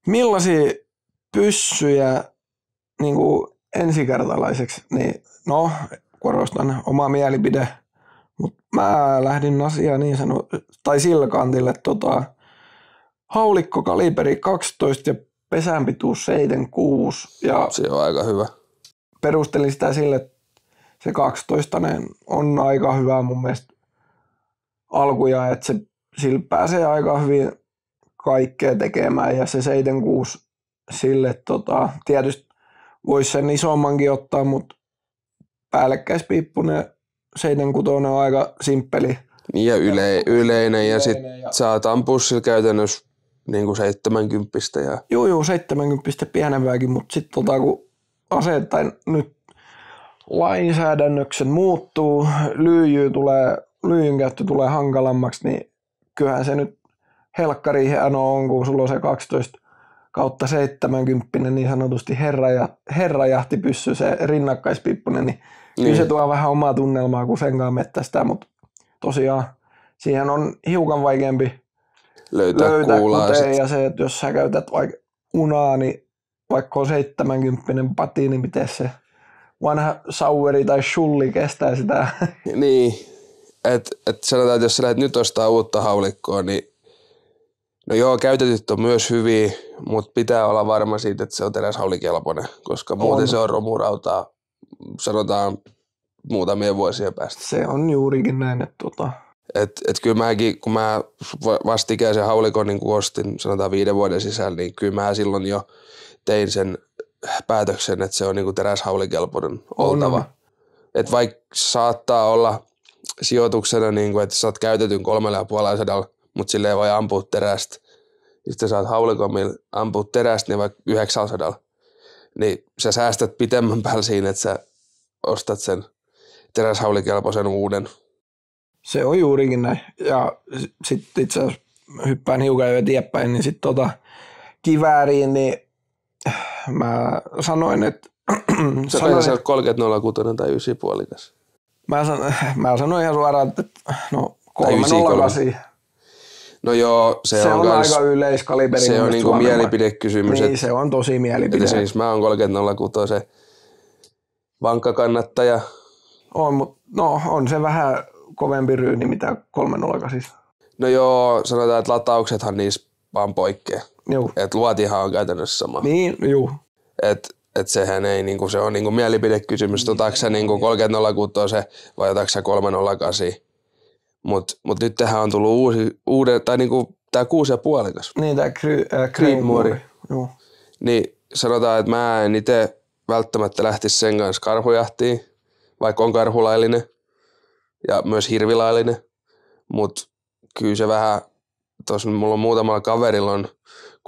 millaisia pyssyjä niin kuin ensikertalaiseksi, niin no, korostan oma mielipide, mutta mä lähdin asiaan niin tai sillä kantille, haulikko kaliberi 12 ja pesän pituus 7,6 ja se on aika hyvä. Perustelin sitä sille, että se 12 on aika hyvä mun mielestä alkuja, että sillä pääsee aika hyvin kaikkea tekemään ja se 7,6 sille tietysti voisi sen isommankin ottaa, mutta päällekkäispiippunen 7,6 on aika simppeli. Ja yleinen ja sitten saat ampua sillä käytännössä niin kuin 70. Joo, 70 pienempääkin, mutta sitten kun aseittain nyt lainsäädännökset muuttuu, lyijyn käyttö tulee hankalammaksi, niin kyllähän se nyt helkkari hieno on, kun sulla on se 12/70 niin sanotusti herrajahtipyssy, se rinnakkaispiippunen, niin kyllä se tuo vähän omaa tunnelmaa, kun sen kanssa mettästää, mutta tosiaan siihen on hiukan vaikeampi löytää kuteen, ja se, että jos sä käytät vaikka unaa, niin vaikka on 70 pati, niin miten se vanha Saueri tai Schulli kestää sitä. Niin, että sanotaan, että jos sä lähdet nyt ostaa uutta haulikkoa, niin no joo, käytetyt on myös hyviä, mutta pitää olla varma siitä, että se on teräshaulikelpoinen, koska muuten se on romurautaa, sanotaan muutamia vuosia päästä. Se on juurikin näin, että Et kyllä mäkin, kun mä vastikäisen haulikon niin kun ostin, sanotaan 5 vuoden sisällä, niin kyllä mä silloin jo tein sen päätöksen, että se on niin kuin teräshaulikelpoinen oltava. Että vaikka saattaa olla sijoituksena, niin kuin, että sä oot käytetyn 350, mutta silleen voi ampua terästä. Sitten saat haulikon, millä ampua terästä, niin vaikka 900. Niin sä säästät pitemmän päällä siinä, että sä ostat sen teräshaulikelpoisen uuden. Se on juurikin näin. Ja sitten itse asiassa hyppään hiukan jo eteenpäin, niin sitten kivääriin, niin mä sanoin, että... Se on siellä 30.06 tai 9,5. Mä sanoin ihan suoraan, että no 308. No joo, se on aika yleiskaliberi. Se on niinku mielipidekysymys. Niin, se on tosi mielipide. Siis mä oon 30.06 vankka kannattaja. On, mutta no on se vähän kovempi ryyni mitä 308. No joo, sanotaan, että latauksethan niissä vaan poikkeaa. Joo. Et luotihan on käytännössä sama. Niin, juu. Et sehän ei, niinku, se on niinku mielipidekysymys, otatko sä niinku 30.06 vai otatko sä 308. Mut nyt tähän on tullut tai niinku tää 6,5. Niin, tää Creedmoor. Joo. Niin sanotaan, että mä en itse välttämättä lähtisi sen kanssa karhujahtiin, vaikka on karhulaillinen ja myös hirvilaillinen. Mut kyllä se vähän, tuossa mulla on muutamalla kaverilla on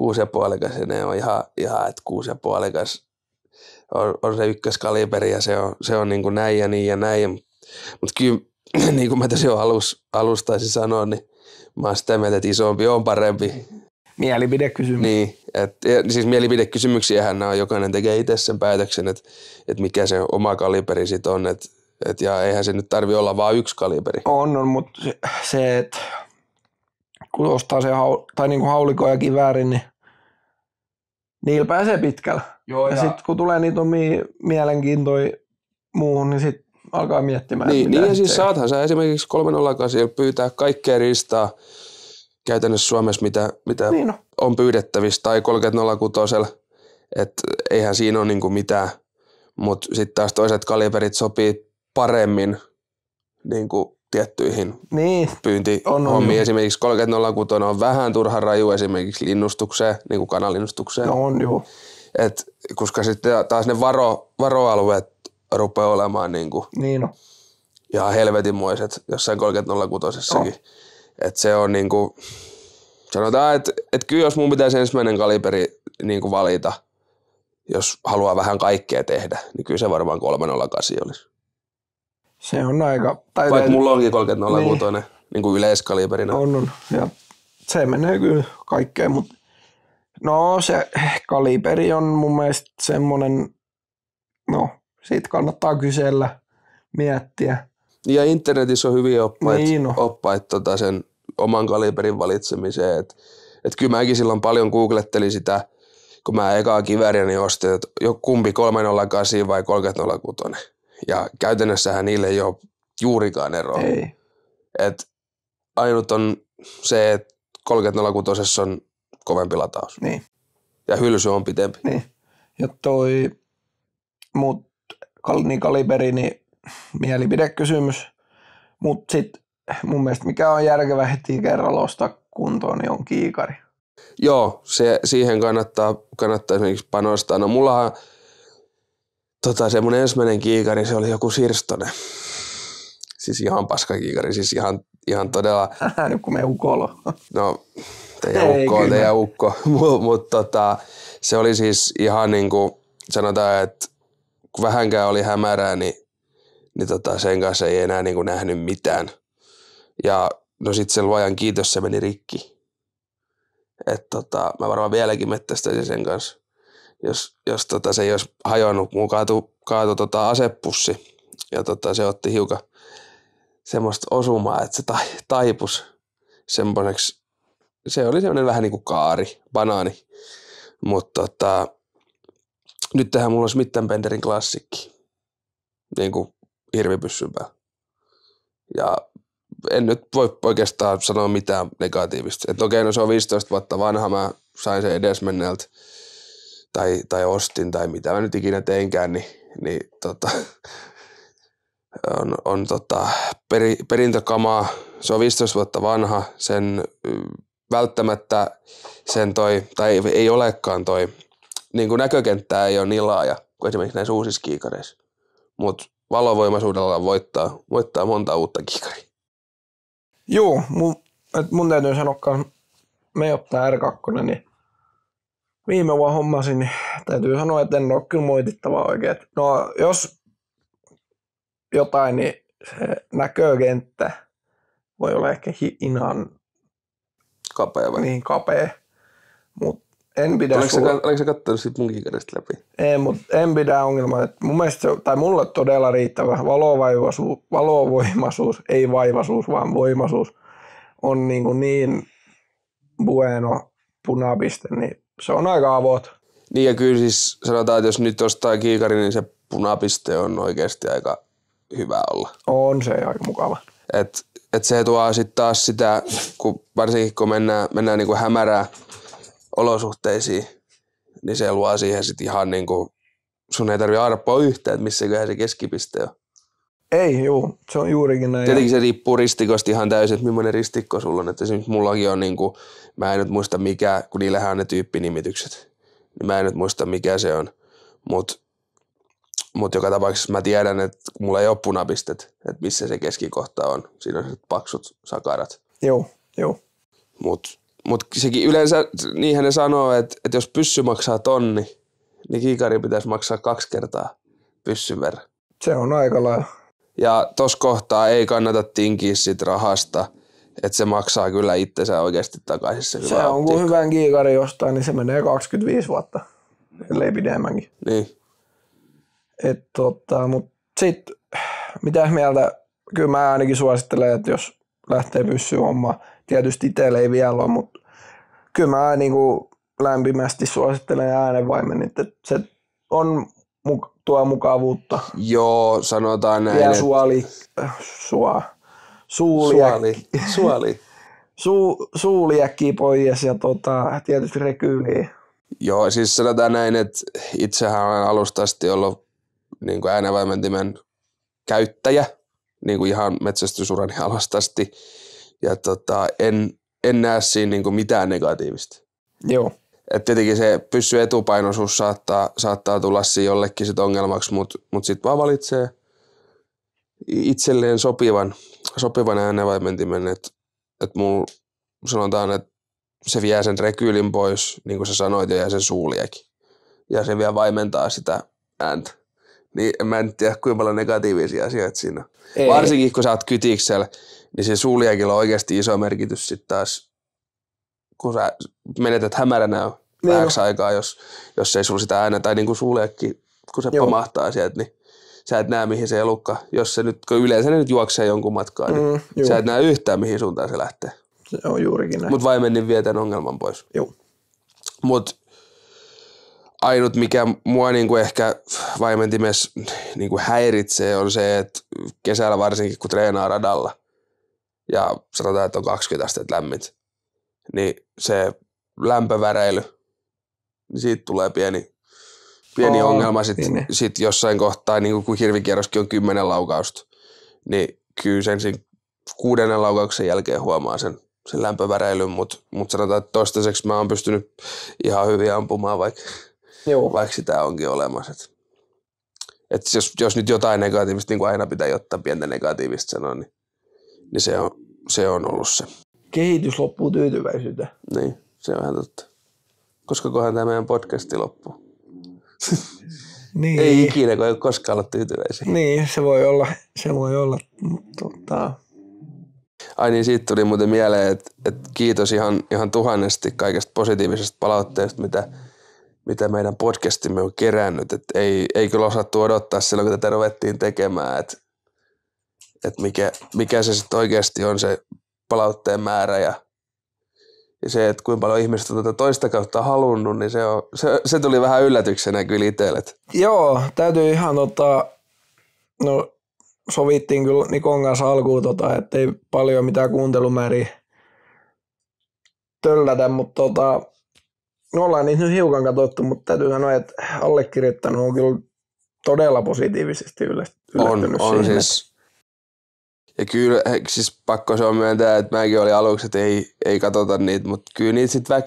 6,5 ja ne on ihan että 6,5 on se ykköskaliberi ja se on niin kuin näin ja niin ja näin. Mutta kyllä, niin kuin mä tässä jo alustaisin sanoa, niin mä oon sitä mieltä, että isompi on parempi. Mielipidekysymys. Niin, siis mielipidekysymyksiähän nämä on, jokainen tekee itse sen päätöksen, että mikä se oma kaliberi sit on. Ja eihän se nyt tarvi olla vaan yksi kaliberi. On, mutta se että kun ostaa se niinku haulikon ja kiväärin, niin niillä pääsee pitkällä. Joo, ja sitten kun tulee niitä omia mielenkiintoja muuhun, niin sitten alkaa miettimään. Niin ja siis saathan sä esimerkiksi 308 pyytää kaikkea ristaa käytännössä Suomessa, mitä niin on pyydettävissä, tai 30.06, että eihän siinä ole niinku mitään. Mutta sitten taas toiset kaliberit sopii paremmin niinku tiettyihin pyyntihommiin. Esimerkiksi 30.06 on vähän turhan raju esimerkiksi linnustukseen, niin kuin kanalinnustukseen. No on, joo. Koska sitten taas ne varoalueet rupeaa olemaan niinku ihan helvetinmoiset jossain 30.06. Että se on niinku, sanotaan, että kyllä jos mun pitäisi ensimmäinen kaliberi niinku valita, jos haluaa vähän kaikkea tehdä, niin kyllä se varmaan 308 olisi. Se on aika... Vaikka mulla onkin 30.06 niin kuin yleiskaliberina. On. Ja se menee kyllä kaikkeen, mutta no se kaliberi on mun mielestä semmoinen, no siitä kannattaa kysellä, miettiä. Ja internetissä on hyviä oppaita sen oman kaliberin valitsemiseen. Et kyllä mäkin silloin paljon googlettelin sitä, kun mä ekaa kivääriäni ostin, että kumpi 308 vai 30.06. Ja käytännössähän niille ei ole juurikaan eroa. Ei. Et ainut on se, että 30.06 on kovempi lataus. Niin. Ja hylsy on pitempi. Niin. Ja niin kaliberi, niin mielipidekysymys. Mutta sitten mun mielestä mikä on järkevä heti kerralla ostaa kuntoon, niin on kiikari. Joo, siihen kannattaa esimerkiksi panostaa. No mullahan se mun ensimmäinen kiikari, se oli joku Sirstonen. Siis ihan paskakiikari, siis ihan todella... Nyt kun me ukolo. No, teidän ukko. Mutta se oli siis ihan niin kuin, sanotaan, että kun vähänkään oli hämärää, niin sen kanssa ei enää niin kuin nähnyt mitään. Ja no sit sen luojan kiitos, se meni rikki. Että mä varmaan vieläkin mettästäisin sen kanssa. Jos se ei olisi hajonnut, mun kaatui asepussi ja se otti hiukan semmoista osumaa, että se taipus semmoiseksi. Se oli semmoinen vähän niin kuin kaari, banaani. Mutta nyt tähän mulla on Smith & Benderin klassikki, niin kuin hirvipyssyn päällä. Ja en nyt voi oikeastaan sanoa mitään negatiivista. Että okei, no se on 15 vuotta vanha, mä sain sen edesmenneeltä. Tai ostin tai mitä mä nyt ikinä teinkään, niin on perintökamaa. Se on 15 vuotta vanha. Sen välttämättä tai ei olekaan niin kuin näkökenttää ei ole niin laaja kuin esimerkiksi näissä uusissa kiikareissa. Mutta valovoimaisuudella voittaa monta uutta kiikaria. Joo, mun täytyy sanoa, me ottaa R2, niin viime vuonna hommasin, niin täytyy sanoa, että en ole kyllä moitittavaa oikein. No jos jotain, niin se näkökenttä voi olla ehkä ihan kapea vai? Niin, kapea. Mutta en pidä... Oletko sä kattonut sit mun kiikarista läpi? Ei, mutta en pidä ongelmaa. Että mun mielestä mulle todella riittävä valovoimaisuus, ei vaivaisuus, vaan voimaisuus on niin bueno punapiste, niin se on aika avot. Niin ja kyllä siis sanotaan, että jos nyt ostaa kiikari, niin se punapiste on oikeasti aika hyvä olla. On se aika mukava. Et se tuo sitten taas sitä, varsinkin kun mennään niin kuin hämärää olosuhteisiin, niin se luo siihen sitten ihan niin kuin sun ei tarvitse arpoa yhtään, että missäköhän se keskipiste on. Ei, juu, se on juurikin näin. Tietenkin se riippuu ristikosta ihan täysin, että millainen ristikko sulla on. Että esimerkiksi mullakin on, niin kuin, mä en nyt muista mikä, kun niillähän on ne tyyppinimitykset, niin mä en nyt muista mikä se on. Mut joka tapauksessa mä tiedän, että mulla ei ole punapistet, että missä se keskikohta on. Siinä on paksut sakarat. Joo. Mut sekin yleensä, niinhän ne sanoo, että jos pyssy maksaa 1 000, niin kiikari pitäisi maksaa 2 kertaa pyssyn verran. Se on aika lailla. Ja tossa kohtaa ei kannata tinkiä sit rahasta, että se maksaa kyllä itsensä oikeasti takaisin. Se on, kun hyvän kiikari jostain, niin se menee 25 vuotta, ellei pidemmänkin. Niin. Mut sit, mitä mieltä, kyllä mä ainakin suosittelen, että jos lähtee pyssyyn hommaan, tietysti itsellä ei vielä ole, mutta kyllä mä niinku lämpimästi suosittelen äänenvaimenit, että se on tuo mukavuutta. Joo, sanotaan näin. Ja suuliäkkiä pois ja tietysti rekyyliä. Joo, siis sanotaan näin, että itsehän olen alusta asti ollut niin kuin äänenvaimentimen käyttäjä, niin kuin ihan metsästysurani alusta asti. Ja en näe siinä niin kuin mitään negatiivista. Joo. Et tietenkin se pyssy etupainoisuus saattaa tulla siinä jollekin sit ongelmaksi, mutta sitten vaan valitsee itselleen sopivan äänenvaimentimen. Et mulla sanotaan, että se vie sen rekyylin pois, niin kuin sä sanoit, ja sen suuliakin. Ja se vielä vaimentaa sitä ääntä. Niin mä en tiedä, kuinka paljon negatiivisia asioita siinä on. Ei. Varsinkin, kun sä oot kytiksellä, niin se suuliakilla on oikeasti iso merkitys sitten taas, kun sä menetät hämäränä vähäksi aikaa, jos ei sulla sitä äänen, tai niin kuin suuliakki, kun se pamahtaa sieltä, niin sä et näe, mihin se elukka, jos se nyt, kun yleensä ne nyt juoksee jonkun matkaa, niin sä et näe yhtään, mihin suuntaan se lähtee. Se on juurikin näin. Mut vaimennin vie tämän ongelman pois. Joo. Mut ainut, mikä mua niinku ehkä vaimentimessa niinku häiritsee, on se, että kesällä varsinkin, kun treenaa radalla, ja sanotaan, että on 20 astetta lämmintä, niin se lämpöväreily, niin siitä tulee pieni ongelma sit jossain kohtaa, niin kun hirvikierroskin on 10 laukausta, niin kyllä sen 6. laukauksen jälkeen huomaa sen lämpöväreilyn, mutta sanotaan, että toistaiseksi mä oon pystynyt ihan hyvin ampumaan, vaikka sitä onkin olemassa. Et jos nyt jotain negatiivista, niin kuin aina pitää ottaa pientä negatiivista sanoa, niin se on ollut se. Kehitys loppuu tyytyväisyyteen. Niin, se on ihan totta. Koska kohan tämä meidän podcasti loppuu. Niin. Ei ikinä, kun ei ole koskaan ollut tyytyväisiä. Niin, se voi olla. Mutta Ai niin, siitä tuli muuten mieleen, että kiitos ihan tuhannesti kaikesta positiivisesta palautteesta, mitä meidän podcastimme on kerännyt. Et ei kyllä osattu odottaa silloin, kun tätä ruvettiin tekemään, että mikä se sitten oikeasti on se palautteen määrä ja se, että kuinka paljon ihmiset on tätä toista kautta halunnut, niin se tuli vähän yllätyksenä kyllä itselle. Joo, täytyy ihan sovittiin kyllä Nikon kanssa alkuun, että ei paljon mitään kuuntelumääriä töllätä, mutta me ollaan niitä nyt hiukan katsottu, mutta täytyy sanoa, että allekirjoittanut on kyllä todella positiivisesti yllättynyt on siihen. Siis, ja kyllä siis pakko se on myöntää, että mäkin olin aluksi, että ei katsota niitä, mutta kyllä niitä sitten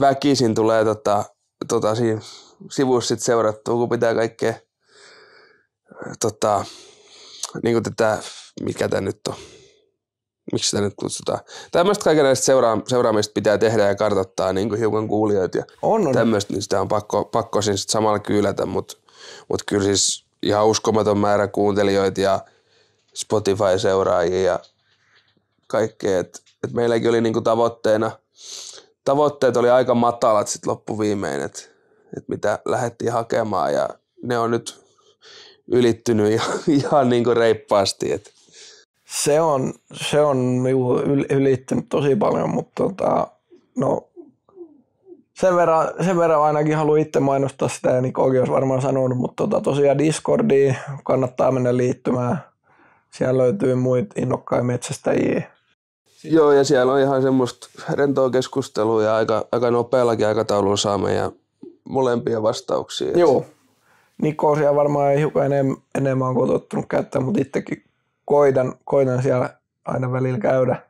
väkisin tulee siinä sivussa sitten seurattua, kun pitää kaikkea niin kuin tätä, mikä tämä nyt on, miksi sitä nyt kutsutaan. Tämmöistä kaikenlaista seuraamista pitää tehdä ja kartoittaa niin kuin hiukan kuulijoita ja tämmöistä, niin sitä on pakko siinä sit samalla kyylätä, mutta kyllä siis ihan uskomaton määrä kuuntelijoita ja Spotify-seuraajia ja kaikkea, että meilläkin oli niinku tavoitteet oli aika matalat sit loppuviimein, että mitä lähdettiin hakemaan ja ne on nyt ylittynyt ihan niinku reippaasti. Et. Se on ylittynyt tosi paljon, mutta sen verran ainakin haluan itse mainostaa sitä ja Nikokin olisi varmaan sanonut, mutta tosiaan Discordiin kannattaa mennä liittymään. Siellä löytyy muita innokkaita metsästäjiä. Joo, ja siellä on ihan semmoista rentoa keskustelua ja aika nopeallakin aikataululla saa meidän molempia vastauksia. Joo, Nikosia varmaan hiukan enemmän on tottunut käyttää, mutta itsekin koitan siellä aina välillä käydä.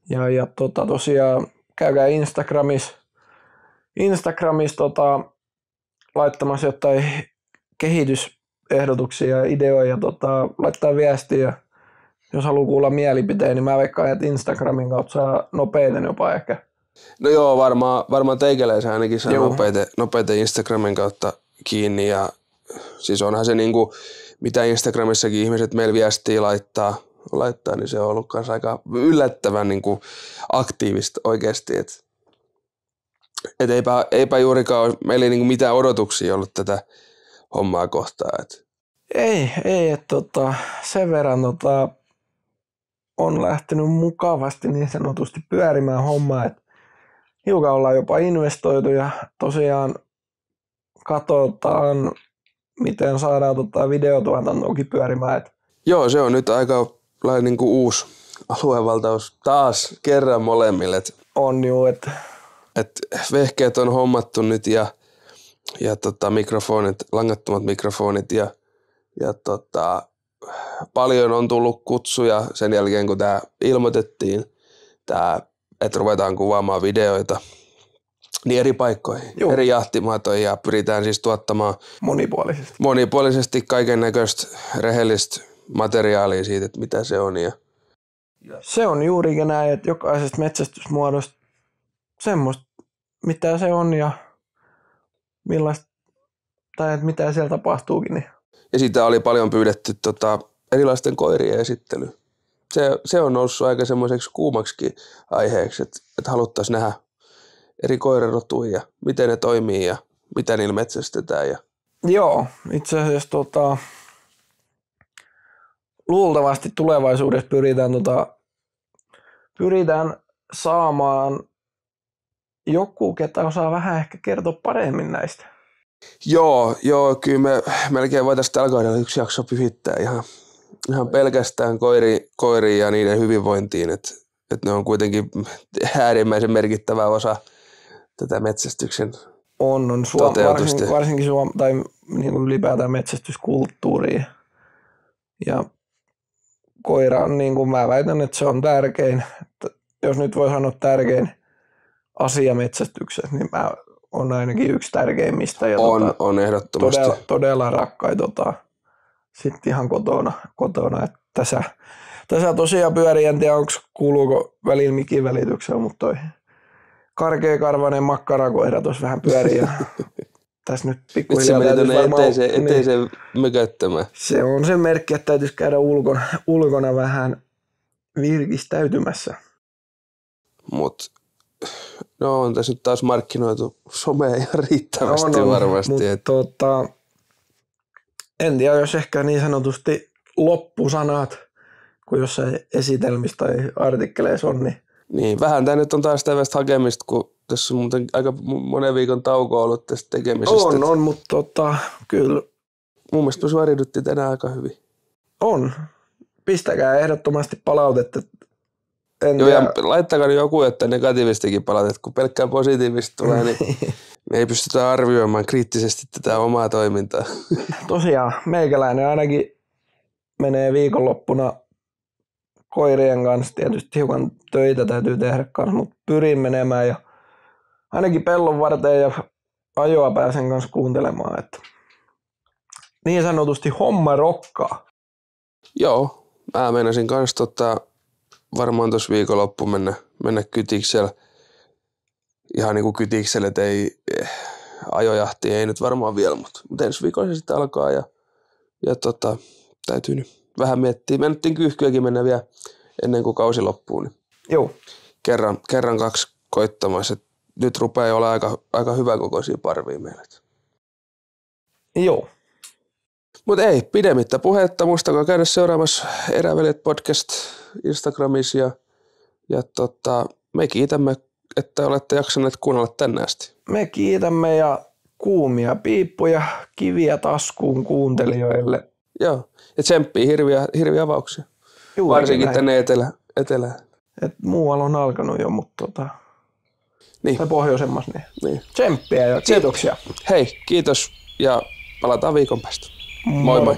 Ja tosiaan käykää Instagramissa laittamassa jotain kehitysehdotuksia ja ideoja, laittaa viestiä. Jos haluaa kuulla mielipiteen, niin mä veikkaan, että Instagramin kautta saa nopeiten jopa ehkä. No joo, varmaan teikäläisen ainakin saa nopeiten Instagramin kautta kiinni. Ja siis onhan se niinku, mitä Instagramissakin ihmiset meillä viestiä laittaa, niin se on ollut kanssa aika yllättävän niinku aktiivista oikeasti. Et eipä juurikaan ole, meillä ei niinku mitään odotuksia ollut tätä hommaa kohtaan. Ei, sen verran on lähtenyt mukavasti niin sanotusti pyörimään hommaa, että hiukan ollaan jopa investoitu ja tosiaan katsotaan, miten saadaan videotuotantoakin pyörimään. Joo, se on nyt aika niin kuin uusi aluevaltaus taas kerran molemmille. On juu, vehkeet on hommattu nyt ja mikrofonit, langattomat mikrofonit ja paljon on tullut kutsuja sen jälkeen, kun tämä ilmoitettiin, että ruvetaan kuvaamaan videoita niin eri paikkoihin, eri jahtimaatoihin ja pyritään siis tuottamaan monipuolisesti kaiken näköistä rehellistä materiaalia siitä, että mitä se on. Se on juurikin näin, että jokaisesta metsästysmuodosta semmoista, mitä se on ja millaista, tai että mitä siellä tapahtuukin. Niin. Ja siitä oli paljon pyydetty erilaisten koirien esittely. Se on noussut aika semmoiseksi kuumaksikin aiheeksi, että haluttaisiin nähdä eri koirarotuja ja miten ne toimii ja mitä niillä metsästetään. Joo, itse asiassa luultavasti tulevaisuudessa pyritään saamaan joku, ketä osaa vähän ehkä kertoa paremmin näistä. Joo, kyllä me melkein voitaisiin tällä kaudella yksi jakso pyhittää ihan pelkästään koiriin ja niiden hyvinvointiin, että ne on kuitenkin äärimmäisen merkittävä osa tätä metsästyksen toteutusta. Varsinkin tai niin kuin ylipäätään metsästyskulttuuria. Ja koira on, niin kuin mä väitän, että se on tärkein, jos nyt voi sanoa tärkein asia metsästyksessä, niin mä on ainakin yksi tärkeimmistä. Ja on ehdottomasti. Todella rakkaita sitten ihan kotona. Että tässä tosiaan pyörii, en tiedä kuuluuko välillä mikin välityksellä, mutta toi karkeakarvainen makkarakoira tuossa vähän pyörii. Ja tässä nyt pikkuhiljaa täytyisi varmaan eteiseen mököttämään. Se on se merkki, että täytyisi käydä ulkona vähän virkistäytymässä. No on tässä nyt taas markkinoitu somea ihan riittävästi varmasti. Mutta en tiedä, jos ehkä niin sanotusti loppusanat, kun jossain esitelmissä tai artikkeleissa on. Niin, vähän tämä nyt on taas tällaista hakemista, kun tässä on muuten aika monen viikon tauko ollut tästä tekemisestä. On, mutta kyllä. Mun mielestä me suoriuduttiin tänään aika hyvin. On. Pistäkää ehdottomasti palautetta. Ja laittakaa joku, että negatiivistakin palautetta, kun pelkkää positiivista tulee, niin me ei pystytä arvioimaan kriittisesti tätä omaa toimintaa. Tosiaan, meikäläinen ainakin menee viikonloppuna koirien kanssa. Tietysti hiukan töitä täytyy tehdä kanssa, mutta pyrin menemään ja ainakin pellon varteen ja ajoa pääsen kanssa kuuntelemaan. Että niin sanotusti homma rokkaa. Joo, mä meinasin kanssa varmaan tuossa viikonloppu mennä kytiksellä. Ihan niin kuin kytiksellä, että ei ajojahti ei nyt varmaan vielä, mutta ensi viikolla se sitten alkaa ja täytyy nyt vähän miettiä. Menettiin kyyhkyäkin mennä vielä ennen kuin kausi loppuu. Niin joo. Kerran kaksi koittamassa. Nyt rupeaa olla aika hyvä kokoisia parvia meillä. Joo. Mutta ei, pidemmittä puhetta. Muistakaa käydä seuraamassa Eräveljet podcast Instagramissa ja me kiitämme, että olette jaksaneet kuunnella tänne asti. Me kiitämme ja kuumia piippuja, kiviä taskuun kuuntelijoille. Joo, ja tsemppii hirviä avauksia. Varsinkin näin. Tänne etelään. Et muualla on alkanut jo, mutta niin. Tai pohjoisemmassa. Niin. Tsemppiä ja kiitoksia. Hei, kiitos ja palataan viikon päästä. Moi moi!